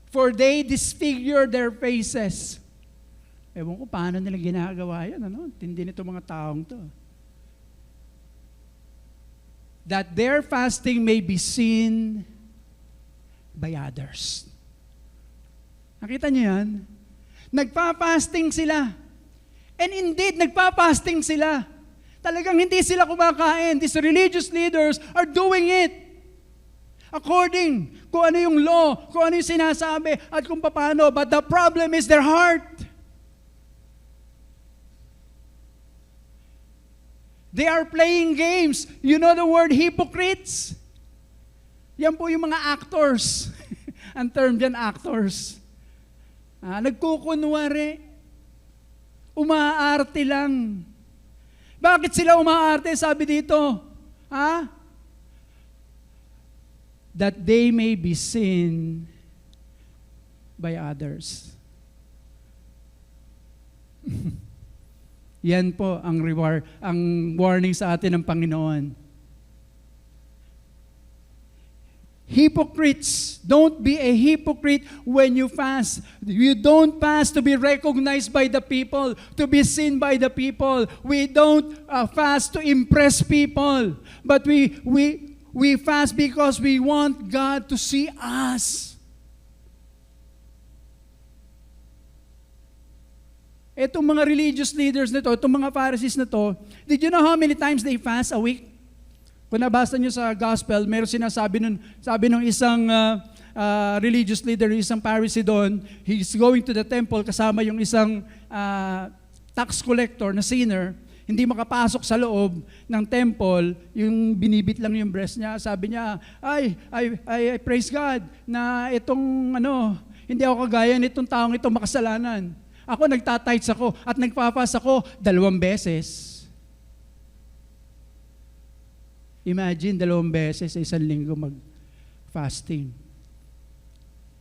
for they disfigure their faces. Ewan ko paano nila ginagawa yan, ano? Tindi nito mga taong to. That their fasting may be seen by others. Nakita niyo yan? Nagpa-fasting sila. And indeed, nagpa-fasting sila. Talagang hindi sila kumakain. These religious leaders are doing it according kung ano yung law, kung ano yung sinasabi, at kung paano. But the problem is their heart. They are playing games. You know the word hypocrites? Yan po yung mga actors. Ang term dyan, actors. Nagkukunwari. Umaarte lang. Bakit sila umaarte? Sabi dito, that they may be seen by others. Yan po ang reward, ang warning sa atin ng Panginoon. Hypocrites, don't be a hypocrite when you fast. You don't fast to be recognized by the people, to be seen by the people. We don't fast to impress people, but we fast because we want God to see us. Itong mga religious leaders na to, itong mga Pharisees na to, did you know how many times they fast a week? Kung nabasa nyo sa gospel, meron sinasabi sabi nung isang religious leader, isang Pharisee doon, he's going to the temple kasama yung isang tax collector na sinner, hindi makapasok sa loob ng temple, yung binibit lang yung breast niya. Sabi niya, I praise God na itong hindi ako kagaya nitong taong itong makasalanan. Ako nagtatights ako at nagpapas ako 2 beses. Imagine 2 beses sa 1 linggo mag-fasting.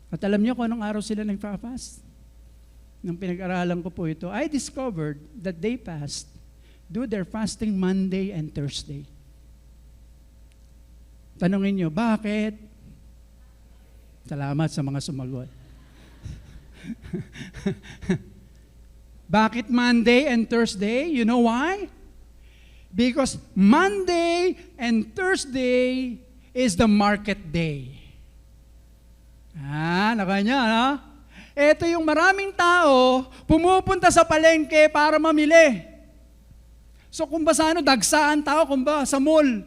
At alam niyo kung anong araw sila nagpa-fast? Nung pinag-aralan ko po ito, I discovered that they do their fasting Monday and Thursday. Tanungin niyo, bakit? Salamat sa mga sumagot. Bakit Monday and Thursday? You know why? Because Monday and Thursday is the market day. Nakanya, no? Ito yung maraming tao pumupunta sa palengke para mamili. So kung ba dagsaan tao, kung ba sa mall,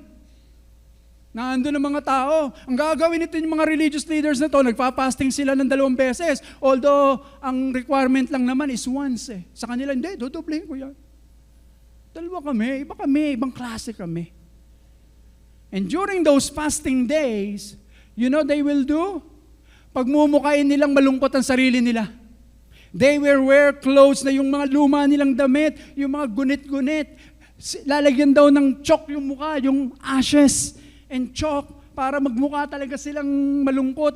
naandun ang mga tao. Ang gagawin nito yung mga religious leaders na to, nagpa-fasting sila ng 2 beses. Although, ang requirement lang naman is once . Sa kanila, hindi, dodoblehin ko yan. 2 kami, ibang klase kami. And during those fasting days, you know they will do? Pagmumukain nilang malungkot ang sarili nila. They will wear clothes na yung mga luma nilang damit, yung mga gunit-gunit. Lalagyan daw ng chalk yung mukha, yung ashes and chalk para magmukha talaga silang malungkot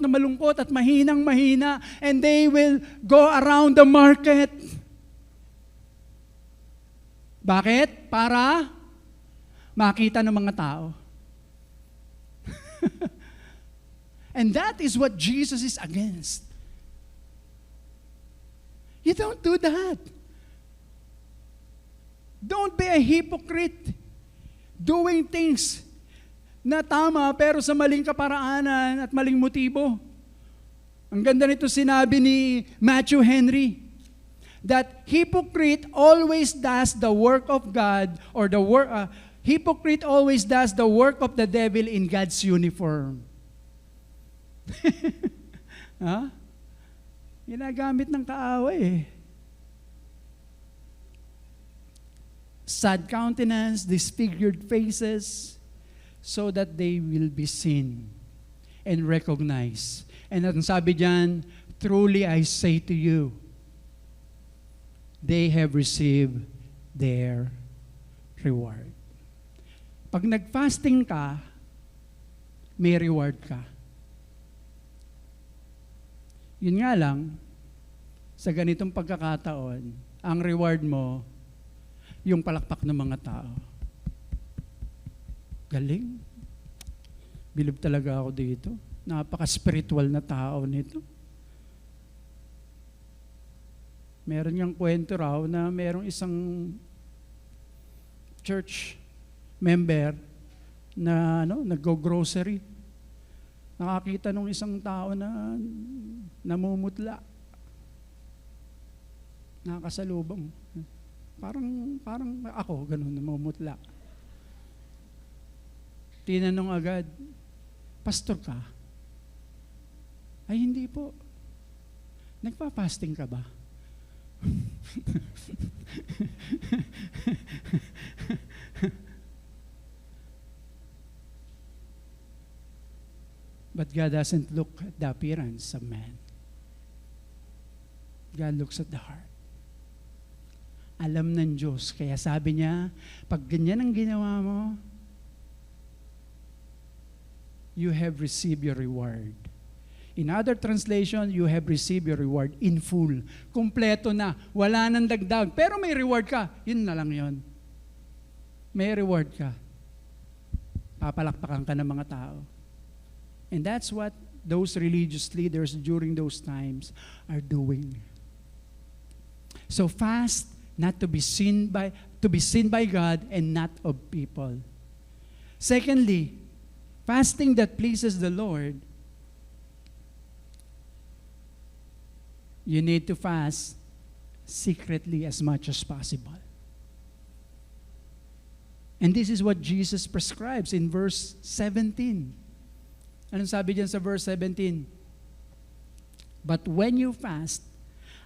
at mahinang-mahina. And they will go around the market Bakit? Para makita ng mga tao. And that is what Jesus is against. You don't do that. Don't be a hypocrite doing things na tama pero sa maling kaparaanan at maling motibo. Ang ganda nito sinabi ni Matthew Henry, that hypocrite always does the work of God, or hypocrite always does the work of the devil in God's uniform. Ha? Ginagamit ng kaaway eh. Sad countenance, disfigured faces, so that they will be seen and recognized. And ang sabi diyan, truly I say to you, they have received their reward. Pag nag-fasting ka, may reward ka. Yun nga lang, sa ganitong pagkakataon, ang reward mo, yung palakpak ng mga tao. Galing. Bilib talaga ako dito. Napaka-spiritual na tao nito. Meron niyang kwento raw na merong isang church member na nag-go-grocery. Nakakita nung isang tao na namumutla. Nakakasalubong. Parang ako, ganun, namumutla. Tinanong agad, pastor ka? Ay, hindi po. Nagpa-fasting ka ba? But God doesn't look at the appearance of man. God looks at the heart. Alam ng Diyos. Kaya sabi niya, pag ganyan ang ginawa mo, you have received your reward. In other translation, you have received your reward in full. Kumpleto na. Wala nang dagdag. Pero may reward ka. Yun na lang yun. May reward ka. Papalakpakan ka ng mga tao. And that's what those religious leaders during those times are doing. So fast, not to be seen by God and not of people. Secondly, fasting that pleases the Lord, you need to fast secretly as much as possible. And this is what Jesus prescribes in verse 17. Anong sabi diyan sa verse 17? But when you fast,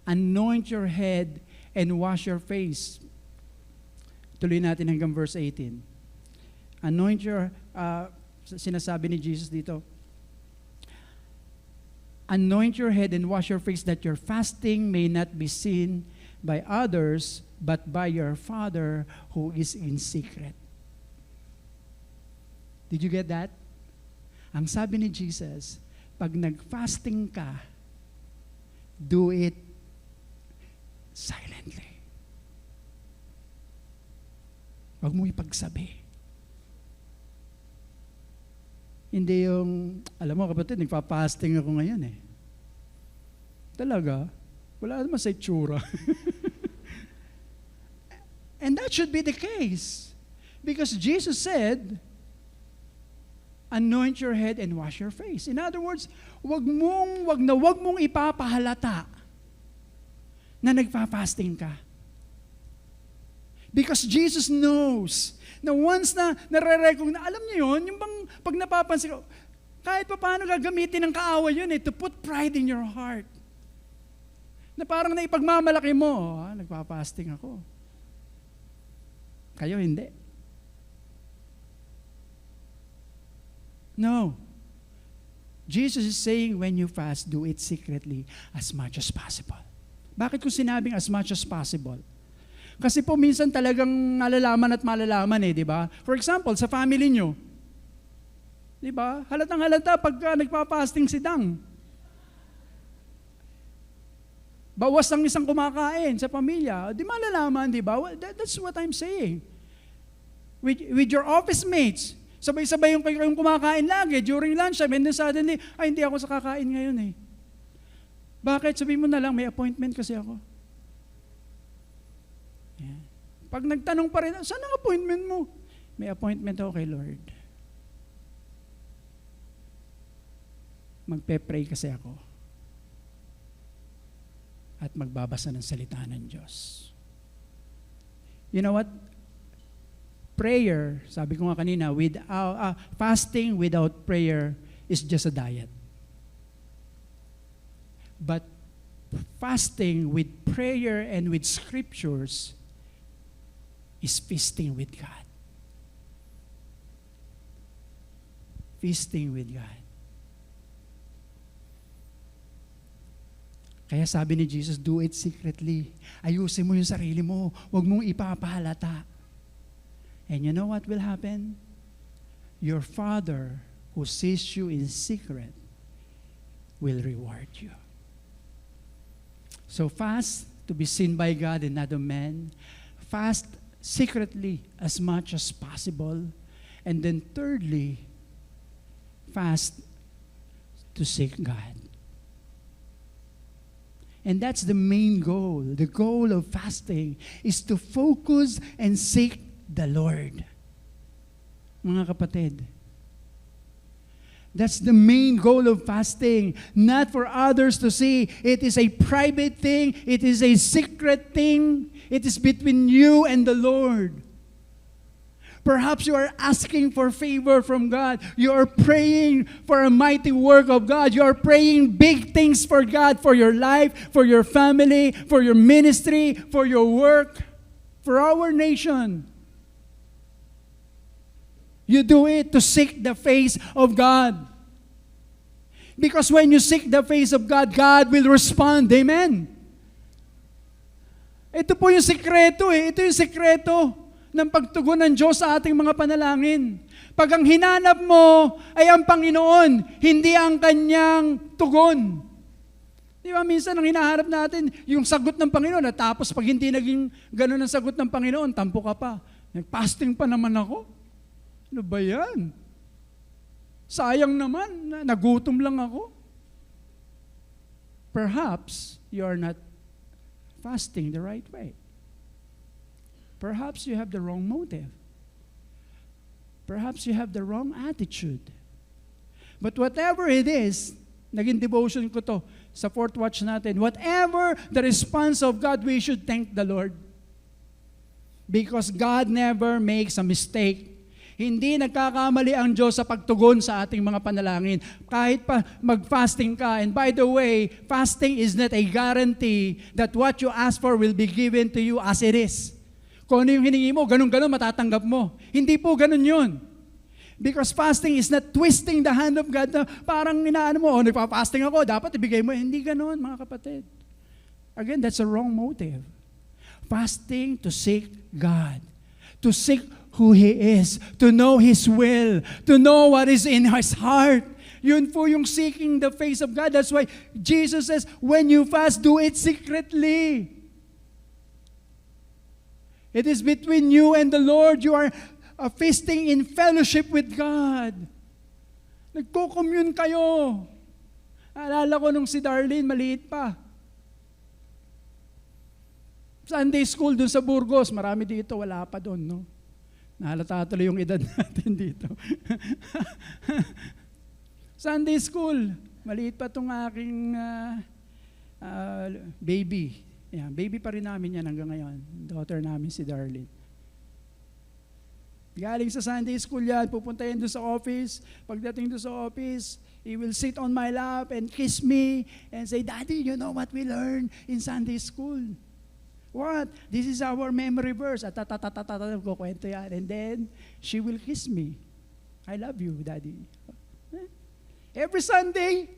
anoint your head and wash your face. Tuloy natin hanggang verse 18. Anoint your, sinasabi ni Jesus dito, anoint your head and wash your face that your fasting may not be seen by others, but by your Father who is in secret. Did you get that? Ang sabi ni Jesus, pag nag-fasting ka, do it silently. Huwag mo ipagsabi. Hindi yung, alam mo kapatid, nagpa-fasting ako ngayon eh. Talaga, wala naman sa itsura. And that should be the case. Because Jesus said, anoint your head and wash your face. In other words, wag mong ipapahalata na nagpa-fasting ka. Because Jesus knows na once na nare-recognize, alam niyo yun, yung bang pag napapansin ko, kahit pa paano gagamitin ng kaaway yun to put pride in your heart. Na parang naipagmamalaki mo, nagpa-fasting ako. Kayo hindi. No. Jesus is saying when you fast, do it secretly as much as possible. Bakit ko sinabing as much as possible? Kasi po minsan talagang malalaman at malalaman di ba? For example, sa family nyo, di ba? Halatang halata pagka nagpa-fasting si Dang. Bawas ang isang kumakain sa pamilya. Di malalaman, di ba? That's what I'm saying. With your office mates, sabay-sabay yung kumakain lagi during lunchtime, and then suddenly, hindi ako sa kakain ngayon eh. Bakit? Sabihin mo na lang, may appointment kasi ako. Yeah. Pag nagtanong pa rin, saan ang appointment mo? May appointment ako kay Lord. Magpe-pray kasi ako. At magbabasa ng salita ng Diyos. You know what? Prayer, sabi ko nga kanina, fasting without prayer is just a diet. But fasting with prayer and with scriptures is feasting with God. Feasting with God. Kaya sabi ni Jesus, do it secretly. Ayusin mo yung sarili mo. Huwag mong ipapahalata. And you know what will happen? Your Father who sees you in secret will reward you. So fast to be seen by God and not of men. Fast secretly as much as possible. And then thirdly, fast to seek God. And that's the main goal. The goal of fasting is to focus and seek the Lord. Mga kapatid, that's the main goal of fasting. Not for others to see. It is a private thing. It is a secret thing. It is between you and the Lord. Perhaps you are asking for favor from God. You are praying for a mighty work of God. You are praying big things for God, for your life, for your family, for your ministry, for your work, for our nation. You do it to seek the face of God. Because when you seek the face of God, God will respond. Amen? Ito po yung sikreto eh. Ito yung sikreto ng pagtugon ng Diyos sa ating mga panalangin. Pag ang hinanap mo ay ang Panginoon, hindi ang kanyang tugon. Di ba minsan ang hinaharap natin, yung sagot ng Panginoon, at tapos pag hindi naging ganun ang sagot ng Panginoon, tampo ka pa. Nag-fasting pa naman ako. Ano ba yan? Sayang naman, nagutom lang ako. Perhaps you are not fasting the right way. Perhaps you have the wrong motive. Perhaps you have the wrong attitude. But whatever it is, naging devotion ko to sa fourth watch natin, whatever the response of God, we should thank the Lord. Because God never makes a mistake. Hindi nagkakamali ang Diyos sa pagtugon sa ating mga panalangin. Kahit pa mag-fasting ka. And by the way, fasting is not a guarantee that what you ask for will be given to you as it is. Kung ano yung hiningi mo, ganun-ganun matatanggap mo. Hindi po ganun yun. Because fasting is not twisting the hand of God na parang inaano mo, nagpa-fasting ako, dapat ibigay mo. Hindi ganun, mga kapatid. Again, that's a wrong motive. Fasting to seek God. To seek who He is. To know His will. To know what is in His heart. Yun po yung seeking the face of God. That's why Jesus says, when you fast, do it secretly. It is between you and the Lord. You are feasting in fellowship with God. Nagko-commune kayo. Alala ko nung si Darlene, maliit pa. Sunday school dun sa Burgos. Marami dito, wala pa dun, no? Nahalata tuloy yung edad natin dito. Sunday school. Maliit pa itong aking baby. Yeah, baby pa rin namin yan hanggang ngayon. Daughter namin si Darlene. Galing sa Sunday school yan, pupunta yan doon sa office. Pagdating doon sa office, he will sit on my lap and kiss me and say, Daddy, you know what we learned in Sunday school? What? This is our memory verse. At kukwento yan. And then, she will kiss me. I love you, Daddy. Every Sunday,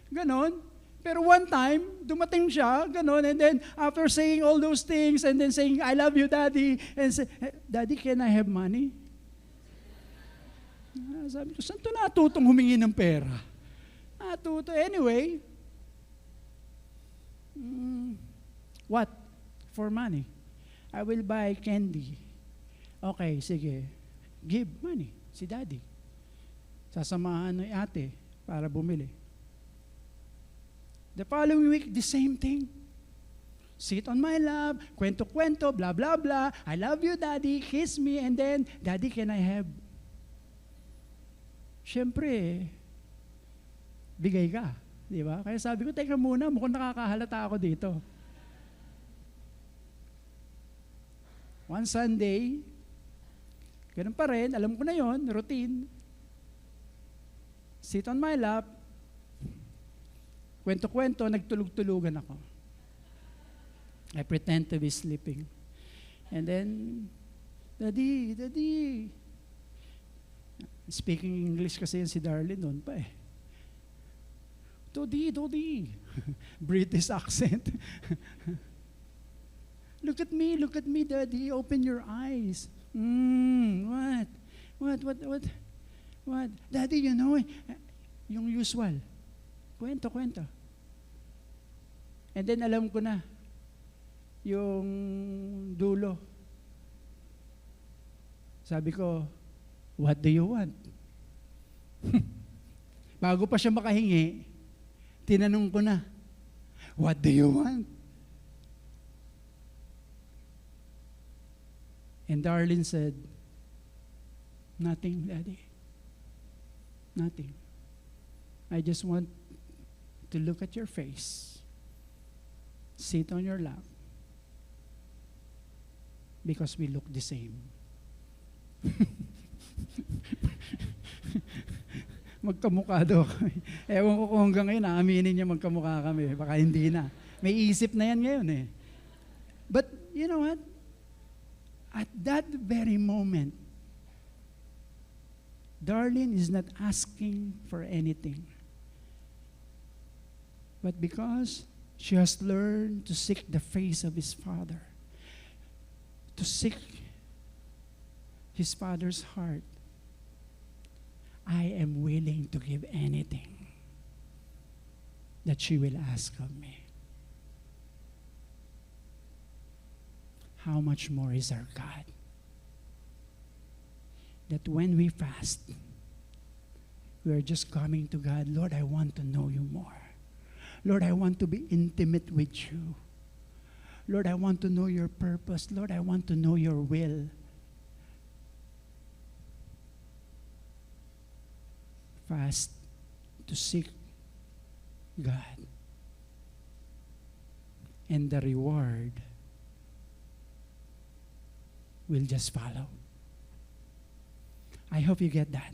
ganon. Pero one time, dumating siya, ganon, and then after saying all those things, and then saying, I love you, Daddy, and say, Daddy, can I have money? Sabi ko, saan ito natutong humingi ng pera? Natuto. Anyway, What? For money. I will buy candy. Okay, sige. Give money. Si daddy. Sasamahan ng ate para bumili. The following week, the same thing. Sit on my lap, kwento-kwento, blah, blah, blah. I love you, daddy. Kiss me. And then, daddy, can I have? Siyempre, bigay ka. Di ba? Kaya sabi ko, teka muna, mukhang nakakahalata ako dito. One Sunday, ganun pa rin, alam ko na yon, routine. Sit on my lap, kwento-kwento, nagtulog-tulugan ako. I pretend to be sleeping. And then, Daddy, Daddy. Speaking English kasi yan si Darlene noon pa eh. Dodi, Dodi. British accent. Look at me, Daddy. Open your eyes. What? Daddy, you know, yung usual. Kwento. And then alam ko na, yung dulo. Sabi ko, what do you want? Bago pa siya makahingi, tinanong ko na, what do you want? And Darlene said, nothing, Daddy. Nothing. I just want to look at your face, sit on your lap, because we look the same. Magkamukha daw kami. Ewan ko kung hanggang ngayon, aaminin niya magkamukha kami. Baka hindi na. May isip na yan ngayon eh. But, you know what? At that very moment, Darlene is not asking for anything. But because she has learned to seek the face of his Father, to seek his Father's heart, I am willing to give anything that she will ask of me. How much more is our God? That when we fast, we are just coming to God, Lord, I want to know you more. Lord, I want to be intimate with you. Lord, I want to know your purpose. Lord, I want to know your will. Fast to seek God. And the reward will just follow. I hope you get that.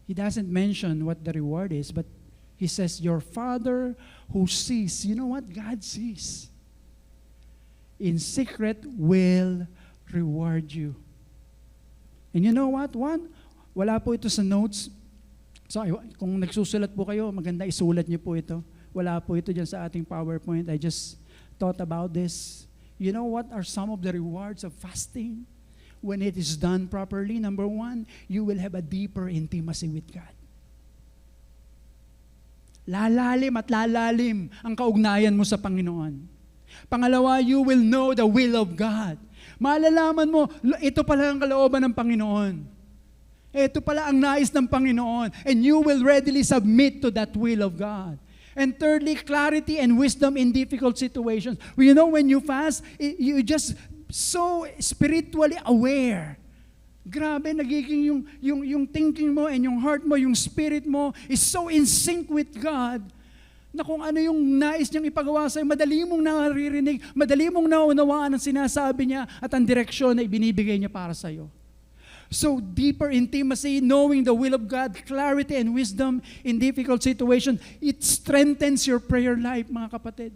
He doesn't mention what the reward is, but he says, your Father who sees, you know what? God sees. In secret will reward you. And you know what? Wala po ito sa notes. So kung nagsusulat po kayo, maganda isulat niyo po ito. Wala po ito dyan sa ating PowerPoint. I just thought about this. You know what are some of the rewards of fasting? When it is done properly, number one, you will have a deeper intimacy with God. Lalalim at lalalim ang kaugnayan mo sa Panginoon. Pangalawa, you will know the will of God. Malalaman mo, ito pala ang kalooban ng Panginoon. Ito pala ang nais ng Panginoon. And you will readily submit to that will of God. And thirdly, clarity and wisdom in difficult situations. You know, when you fast, you just so spiritually aware. Grabe, nagiging yung thinking mo and yung heart mo, yung spirit mo is so in sync with God na kung ano yung nais niyang ipagawa sa'yo, madali mong naririnig, madali mong naunawaan ang sinasabi niya at ang direksyon na ibinibigay niya para sa'yo. So deeper intimacy, knowing the will of God, clarity and wisdom in difficult situations, it strengthens your prayer life, mga kapatid.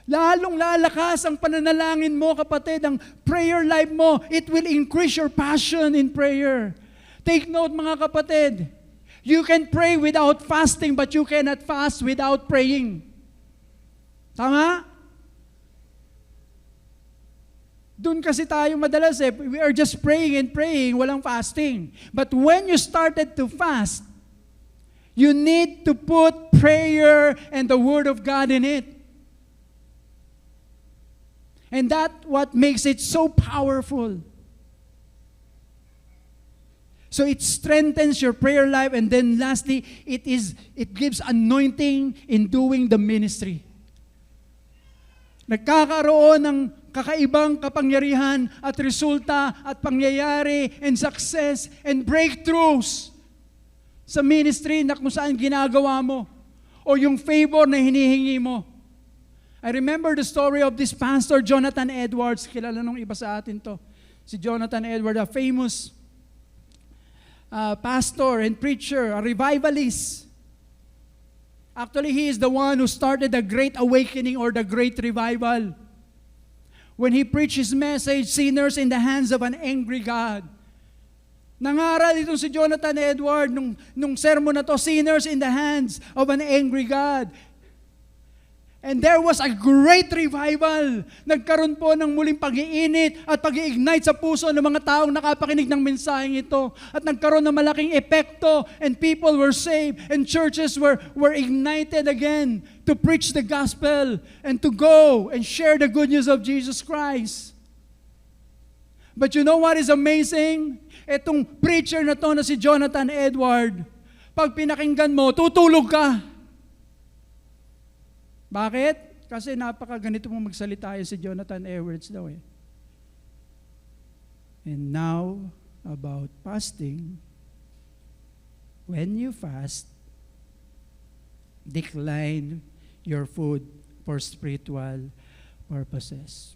Lalong lalakas ang pananalangin mo, kapatid, ang prayer life mo. It will increase your passion in prayer. Take note, mga kapatid. You can pray without fasting, but you cannot fast without praying. Tama? Doon kasi tayo madalas we are just praying and praying, walang fasting. But when you started to fast, You need to put prayer and the Word of God in it. And that's what makes it so powerful. So it strengthens your prayer life, and then lastly, it gives anointing in doing the ministry. Nagkakaroon ng kakaibang kapangyarihan at resulta at pangyayari and success and breakthroughs sa ministry na kung saan ginagawa mo o yung favor na hinihingi mo. I remember the story of this pastor, Jonathan Edwards. Kilala nung iba sa atin to. Si Jonathan Edwards, a famous pastor and preacher, a revivalist. Actually, he is the one who started the Great Awakening or the Great Revival. When he preached his message, sinners in the hands of an angry God. Nangaral itong si Jonathan Edwards nung sermon na to, sinners in the hands of an angry God. And there was a great revival. Nagkaroon po ng muling pag-iinit at pag-iignite sa puso ng mga taong nakapakinig ng mensaheng ito. At nagkaroon ng malaking epekto, and people were saved, and churches were ignited again to preach the gospel and to go and share the good news of Jesus Christ. But you know what is amazing? Itong preacher na to na si Jonathan Edwards, pag pinakinggan mo, tutulog ka. Bakit? Kasi napakaganito mo magsalita si Jonathan Edwards daw eh. And now, about fasting. When you fast, decline your food for spiritual purposes.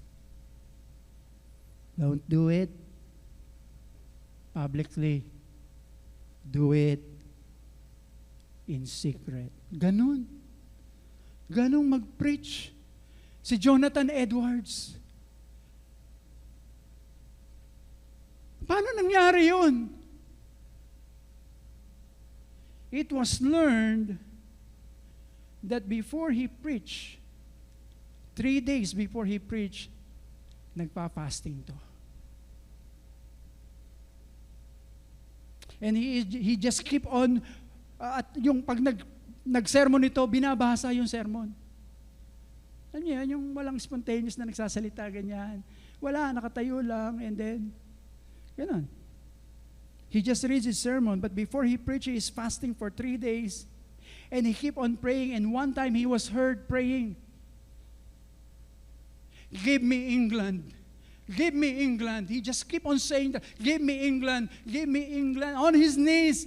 Don't do it publicly. Do it in secret. Ganun. Ganong mag-preach si Jonathan Edwards. Paano nangyari yun? It was learned that before he preached, 3 days before he preached, nagpa-fasting to. And he just keep on, at yung pag nag-sermon ito, binabasa yung sermon. Ano yan? Yung walang spontaneous na nagsasalita, ganyan. Wala, nakatayo lang, and then, ganun. He just reads his sermon, but before he preaches, he's fasting for 3 days, and he keep on praying, and one time he was heard praying, "Give me England. Give me England." He just keep on saying that, "Give me England. Give me England," on his knees.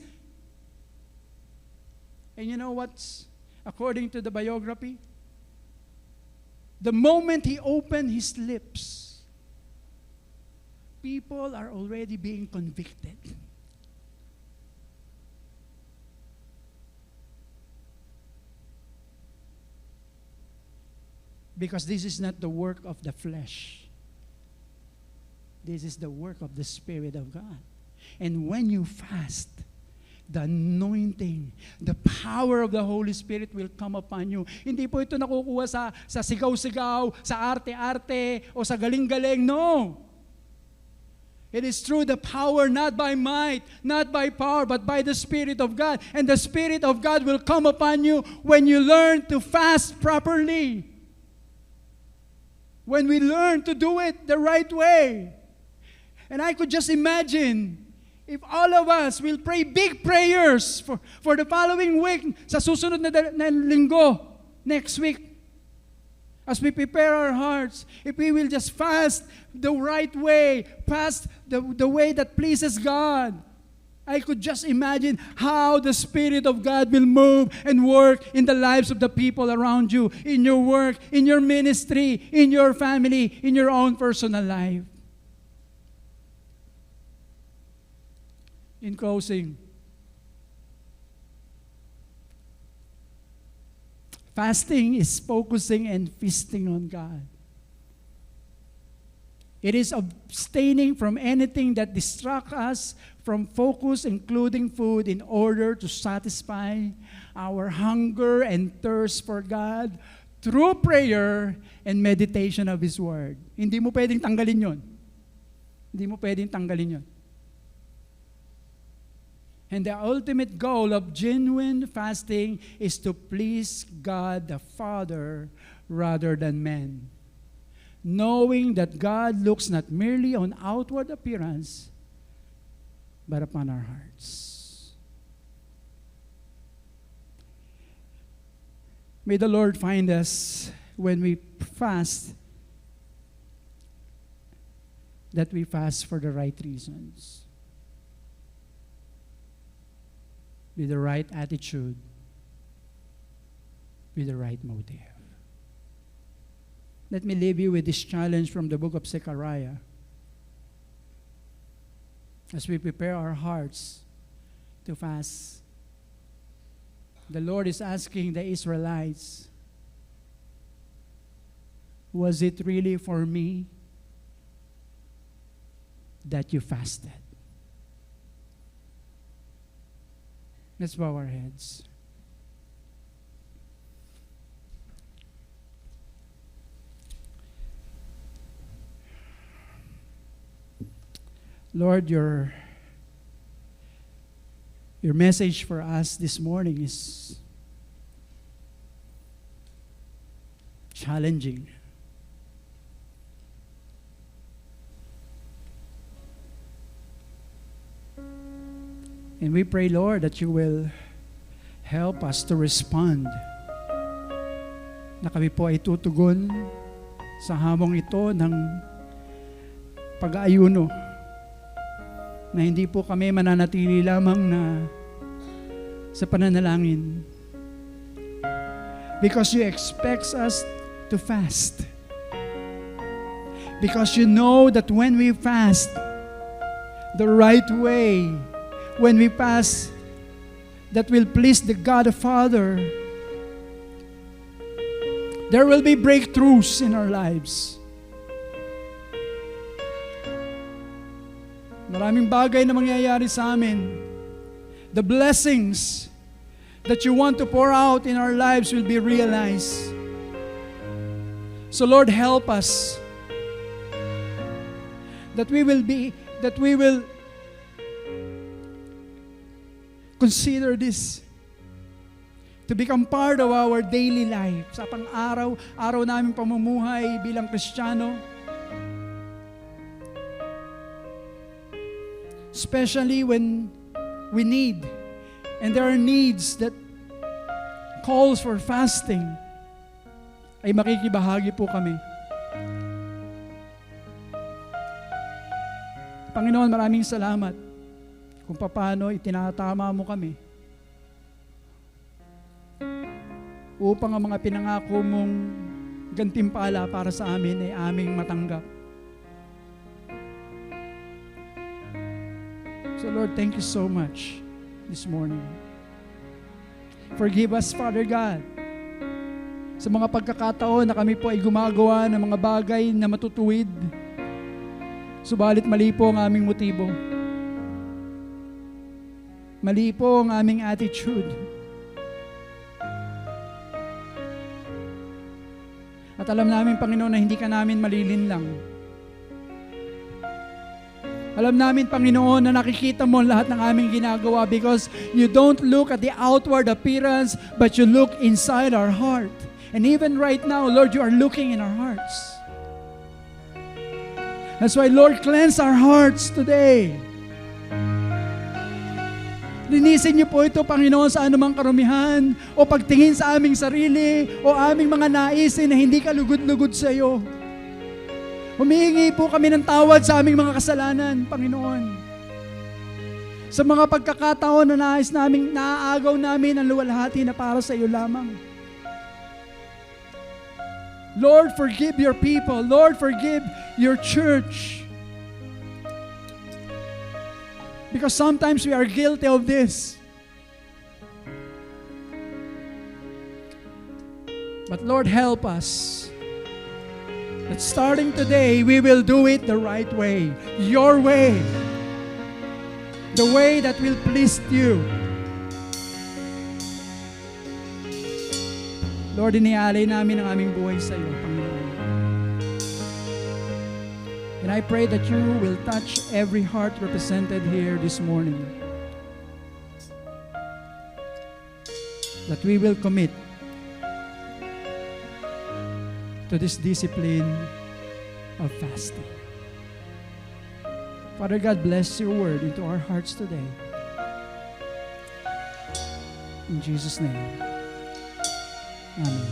And you know what's, according to the biography? The moment he opened his lips, people are already being convicted. Because this is not the work of the flesh. This is the work of the Spirit of God. And when you fast, the anointing, the power of the Holy Spirit will come upon you. Hindi po ito nakukuha sa sigaw-sigaw, sa arte-arte, o sa galing-galing. No! It is through the power, not by might, not by power, but by the Spirit of God. And the Spirit of God will come upon you when you learn to fast properly. When we learn to do it the right way. And I could just imagine, if all of us will pray big prayers for the following week, sa susunod na linggo, next week, as we prepare our hearts, if we will just fast the right way, fast the way that pleases God, I could just imagine how the Spirit of God will move and work in the lives of the people around you, in your work, in your ministry, in your family, in your own personal life. In closing, fasting is focusing and feasting on God. It is abstaining from anything that distracts us from focus, including food, in order to satisfy our hunger and thirst for God through prayer and meditation of His Word. Hindi mo pwedeng tanggalin yon. Hindi mo pwedeng tanggalin yon. And the ultimate goal of genuine fasting is to please God the Father rather than men. Knowing that God looks not merely on outward appearance, but upon our hearts. May the Lord find us when we fast, that we fast for the right reasons, with the right attitude, with the right motive. Let me leave you with this challenge from the book of Zechariah. As we prepare our hearts to fast, the Lord is asking the Israelites, was it really for me that you fasted? Let's bow our heads. Lord, your message for us this morning is challenging. And we pray, Lord, that you will help us to respond. Na kami po ay tutugon sa hamong ito ng pag-aayuno. Na hindi po kami mananatili lamang na sa pananalangin. Because you expect us to fast. Because you know that when we fast the right way, when we fast that will please the God the Father, there will be breakthroughs in our lives. Maraming bagay na mangyayari sa amin. The blessings that you want to pour out in our lives will be realized. So Lord, help us that we will consider this to become part of our daily life sa pang-araw naming pamumuhay bilang Kristiyano. Especially when we need, and there are needs that calls for fasting, ay makikibahagi po kami. Panginoon, maraming salamat kung paano itinatama mo kami upang ang mga pinangako mong gantimpala para sa amin ay aming matanggap. So Lord, thank you so much this morning. Forgive us, Father God, sa mga pagkakataon na kami po ay gumagawa ng mga bagay na matutuwid, subalit mali po ang aming motibo. Mali po ang aming attitude. At alam namin, Panginoon, na hindi ka namin malilinlang. Alam namin, Panginoon, na nakikita mo lahat ng aming ginagawa because you don't look at the outward appearance, but you look inside our heart. And even right now, Lord, you are looking in our hearts. That's why, Lord, cleanse our hearts today. Linisin niyo po ito, Panginoon, sa anumang karumihan o pagtingin sa aming sarili o aming mga naisin na hindi kalugod-lugod sa iyo. Humihingi po kami ng tawad sa aming mga kasalanan, Panginoon. Sa mga pagkakataon na nais naming naaagaw namin ang luwalhati na para sa iyo lamang. Lord, forgive your people. Lord, forgive your church. Because sometimes we are guilty of this. But Lord, help us. That starting today, we will do it the right way. Your way. The way that will please you. Lord, inialay namin ang aming buhay sa iyo, Panginoon. And I pray that you will touch every heart represented here this morning. that we will commit to this discipline of fasting. Father God, bless your word into our hearts today. In Jesus' name. Amen.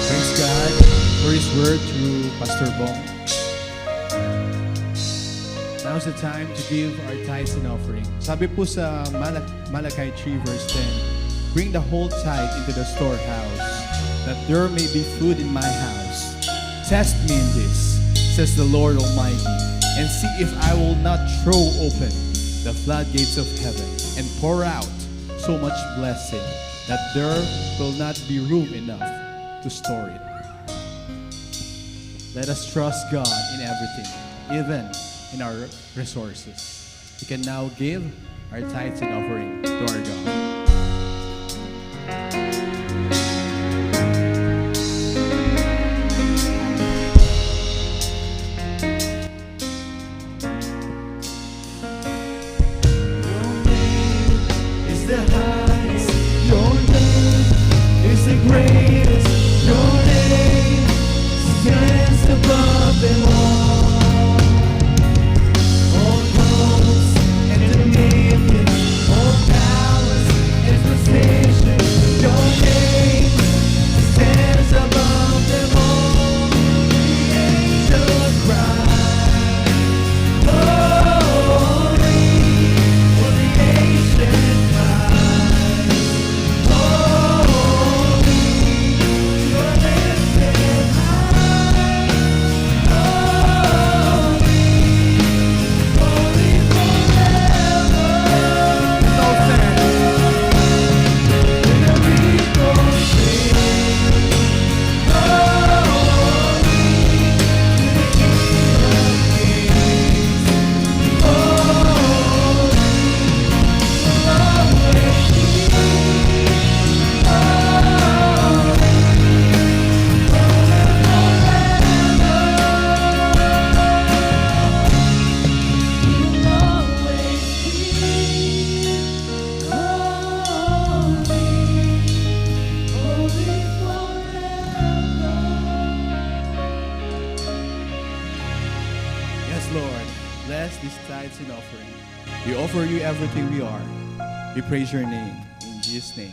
Praise God for His word through Pastor Bong. Now's the time to give our tithes and offering. Sabi po sa Malachi 3 verse 10, bring the whole tithe into the storehouse, that there may be food in my house. Test me in this, says the Lord Almighty, and see if I will not throw open the floodgates of heaven and pour out so much blessing that there will not be room enough to store it. Let us trust God in everything, even in our resources. We can now give our tithes and offering to our God. Is the highest, your name is the greatest, your name stands above them all. All thrones and dominions, all powers and positions, your name stands above them all. The angels cry, holy, for the ancient cries, holy, you're lifted high, holy, holy forever. And the people sing, holy, to the King of Kings, holy, Yes, Lord, bless these tithes and offering. We offer you everything we are. We praise your name. In Jesus' name,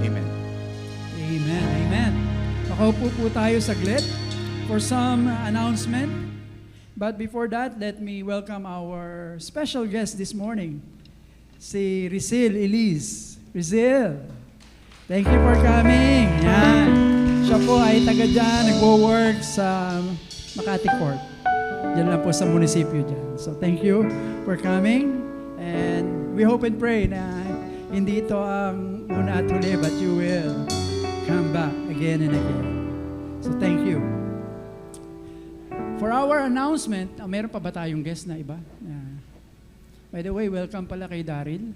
amen. Amen. Amen. Makaupo po tayo saglit for some announcement. But before that, let me welcome our special guest this morning, si Rizil Elise. Rizil, thank you for coming. Yan. Siya po ay taga dyan, nagwo-work sa Makati Court. Diyan lang po sa munisipyo dyan. So thank you for coming. And we hope and pray na hindi ito ang una at huli, but you will come back again and again. So thank you. For our announcement, meron pa ba tayong guest na iba? By the way, welcome pala kay Daryl.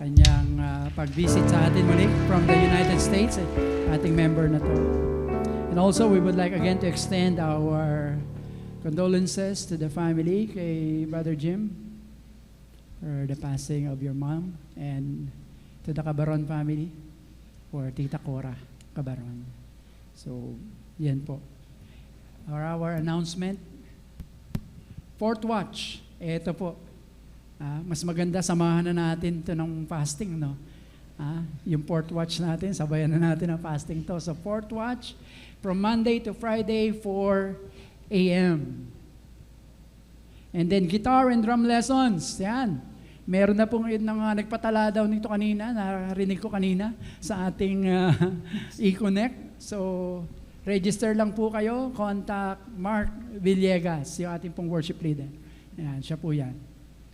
Kanyang pag-visit sa atin muli from the United States, ating member na to. And also, we would like again to extend our condolences to the family, kay Brother Jim, for the passing of your mom, and to the Cabaron family, for Tita Cora Cabaron. So, yan po. Our announcement, Fourth Watch, ito po. Mas maganda, samahan na natin ito ng fasting, no? Yung Fourth Watch natin, sabayan na natin ang fasting to. So, Fourth Watch, from Monday to Friday, 4 a.m. And then, guitar and drum lessons, yan. Meron na pong nagpatala daw nito kanina, narinig ko kanina sa ating e-connect. So, register lang po kayo, contact Mark Villegas, yung ating pong worship leader. Yan, siya po yan.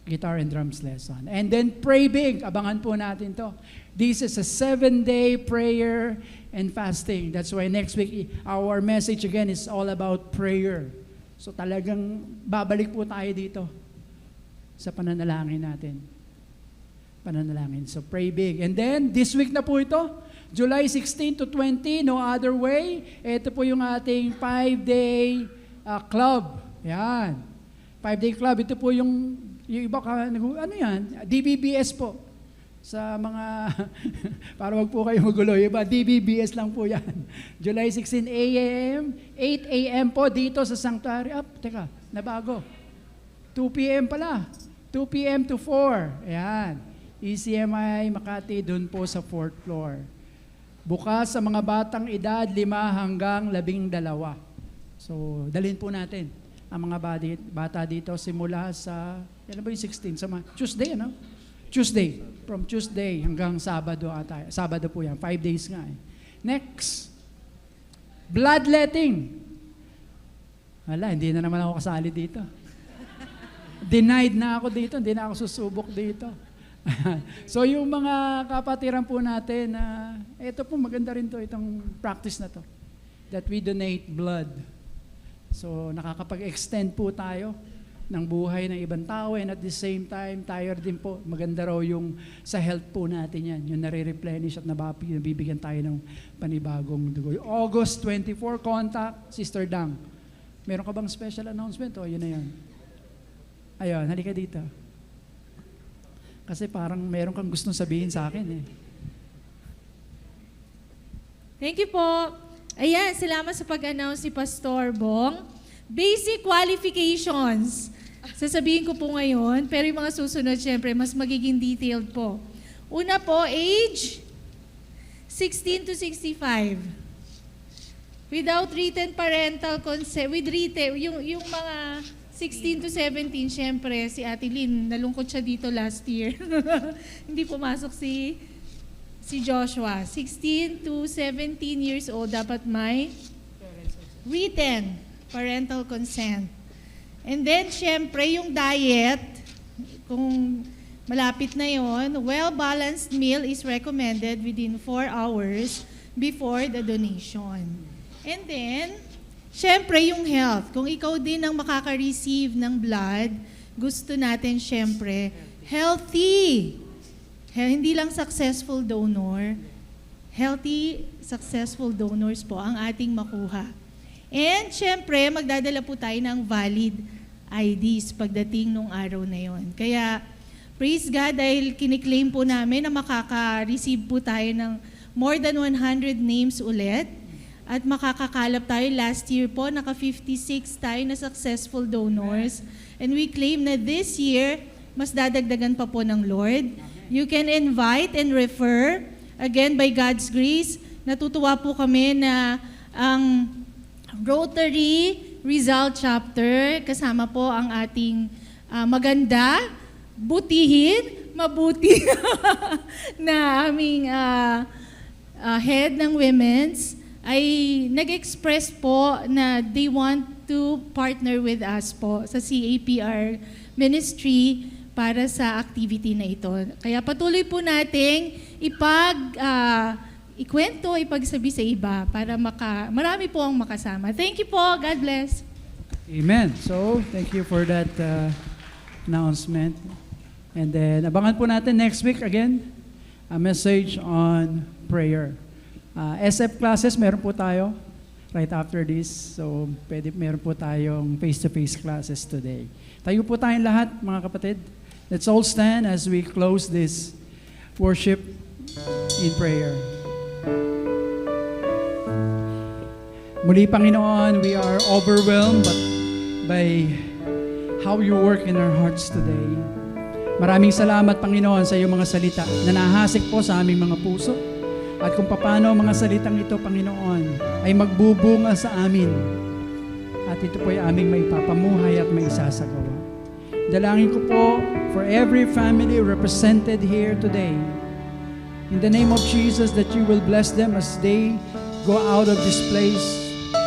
Guitar and drums lesson. And then pray big, abangan po natin to. This is a 7-day prayer and fasting. That's why next week, our message again is all about prayer. So talagang babalik po tayo dito sa pananalangin natin. Pananalangin. So pray big. And then, this week na po ito, July 16 to 20, No Other Way. Ito po yung ating 5-day club. Yan. 5-day club. Ito po yung iba, ano yan? DBBS po. Sa mga, para wag po kayo magulo, iba, DBBS lang po yan. July 16 a.m., 8 a.m. po dito sa Sanctuary. Teka, nabago. 2 p.m. pala. 2 p.m. to 4. Ayan. ECMI Makati, dun po sa 4th floor. Bukas sa mga batang edad, 5 hanggang 12. So, dalhin po natin ang mga bata dito simula sa, yan ba yung 16? Sa Tuesday, ano? Tuesday. From Tuesday hanggang Sabado ata. Sabado po yan. 5 days nga eh. Next. Bloodletting. Wala, hindi na naman ako kasali dito. Denied na ako dito. Hindi na ako susubok dito. So yung mga kapatiran po natin, ito po maganda rin to, itong practice na to. That we donate blood. So nakakapag-extend po tayo ng buhay ng ibang tao, and at the same time, tayo din po, maganda raw yung sa health po natin yan, yung nare-replenish at nabibigyan tayo ng panibagong dugo. August 24, contact Sister Dang. Meron ka bang special announcement? O, yun na yan. Ayun, halika dito. Kasi parang meron kang gustong sabihin sa akin eh. Thank you po. Ayan, salamat sa pag-announce si Pastor Bong. Basic qualifications. Sasabihin ko po ngayon, pero yung mga susunod, syempre, mas magiging detailed po. Una po, age 16 to 65. Without written parental consent, with written, yung mga 16 to 17, syempre, si Ate Lynn, nalungkot siya dito last year. Hindi pumasok si Joshua. 16 to 17 years old, dapat may written parental consent. And then, syempre, yung diet, kung malapit na yon, well-balanced meal is recommended within 4 hours before the donation. And then, syempre, yung health. Kung ikaw din ang makaka-receive ng blood, gusto natin, syempre, healthy. Hindi lang successful donor, healthy, successful donors po ang ating makuha. And syempre, magdadala po tayo ng valid IDs pagdating nung araw na yon. Kaya, praise God, dahil kiniklaim po namin na makaka-receive po tayo ng more than 100 names ulit. At makakakalap tayo last year po, naka-56 tayo na successful donors. And we claim na this year, mas dadagdagan pa po ng Lord. You can invite and refer. Again, by God's grace, natutuwa po kami na ang Rotary Rizal Chapter, kasama po ang ating maganda, butihin, mabuti na aming head ng women's, ay nag-express po na they want to partner with us po sa CAPR ministry para sa activity na ito. Kaya patuloy po nating ikwento, ipagsabi sa iba para marami po ang makasama. Thank you po. God bless. Amen. So, thank you for that announcement. And then, abangan po natin next week again, a message on prayer. SF classes, meron po tayo right after this. So, meron po tayong face-to-face classes today. Tayo po tayong lahat, mga kapatid. Let's all stand as we close this worship in prayer. Muli, Panginoon, we are overwhelmed by how you work in our hearts today. Maraming salamat, Panginoon, sa iyong mga salita na nahasik po sa aming mga puso. At kung paano mga salitang ito, Panginoon, ay magbubunga sa amin. At ito po ay aming maipapamuhay at maisasagawa. Dalangin ko po for every family represented here today. In the name of Jesus, that you will bless them as they go out of this place.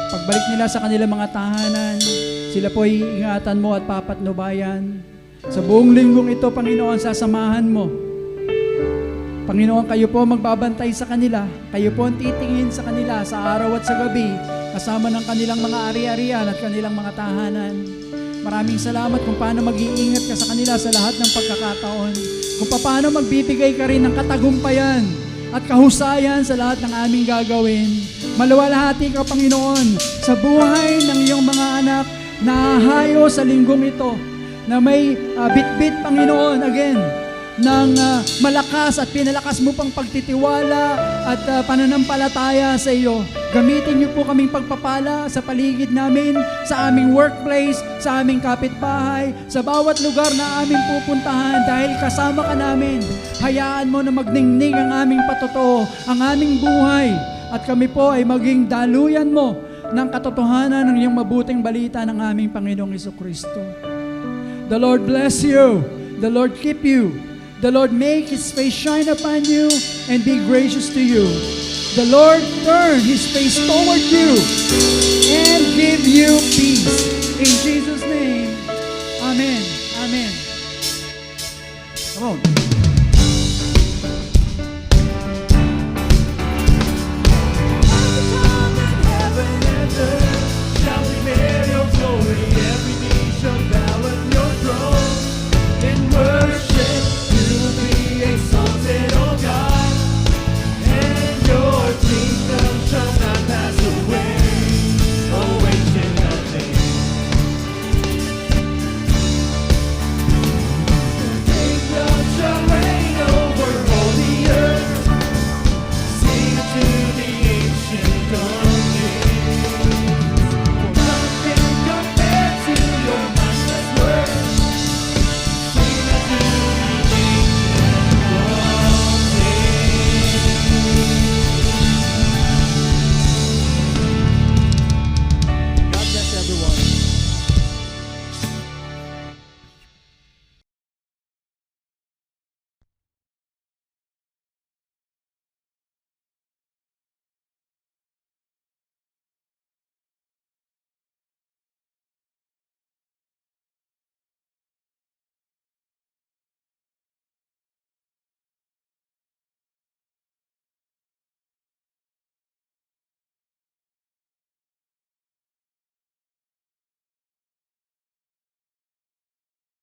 Pagbalik nila sa kanilang mga tahanan, sila po iingatan mo at papatnubayan. Sa buong linggong ito, Panginoon, sasamahan mo. Panginoon, kayo po magbabantay sa kanila. Kayo po ang titingin sa kanila sa araw at sa gabi, kasama ng kanilang mga ari-arian at kanilang mga tahanan. Maraming salamat kung paano mag-iingat ka sa kanila sa lahat ng pagkakataon. Kung paano magbibigay ka rin ng katagumpayan at kahusayan sa lahat ng aming gagawin. Maluwalhati ka, Panginoon, sa buhay ng iyong mga anak na hayo sa linggong ito, na may bit-bit, Panginoon, again, ng malakas at pinalakas mo pang pagtitiwala at pananampalataya sa iyo. Gamitin niyo po kaming pagpapala sa paligid namin, sa aming workplace, sa aming kapitbahay, sa bawat lugar na aming pupuntahan dahil kasama ka namin. Hayaan mo na magningning ang aming patotoo, ang aming buhay, at kami po ay maging daluyan mo ng katotohanan ng iyong mabuting balita ng aming Panginoong Jesucristo. The Lord bless you. The Lord keep you. The Lord make His face shine upon you and be gracious to you. The Lord turn His face toward you and give you peace. In Jesus' name.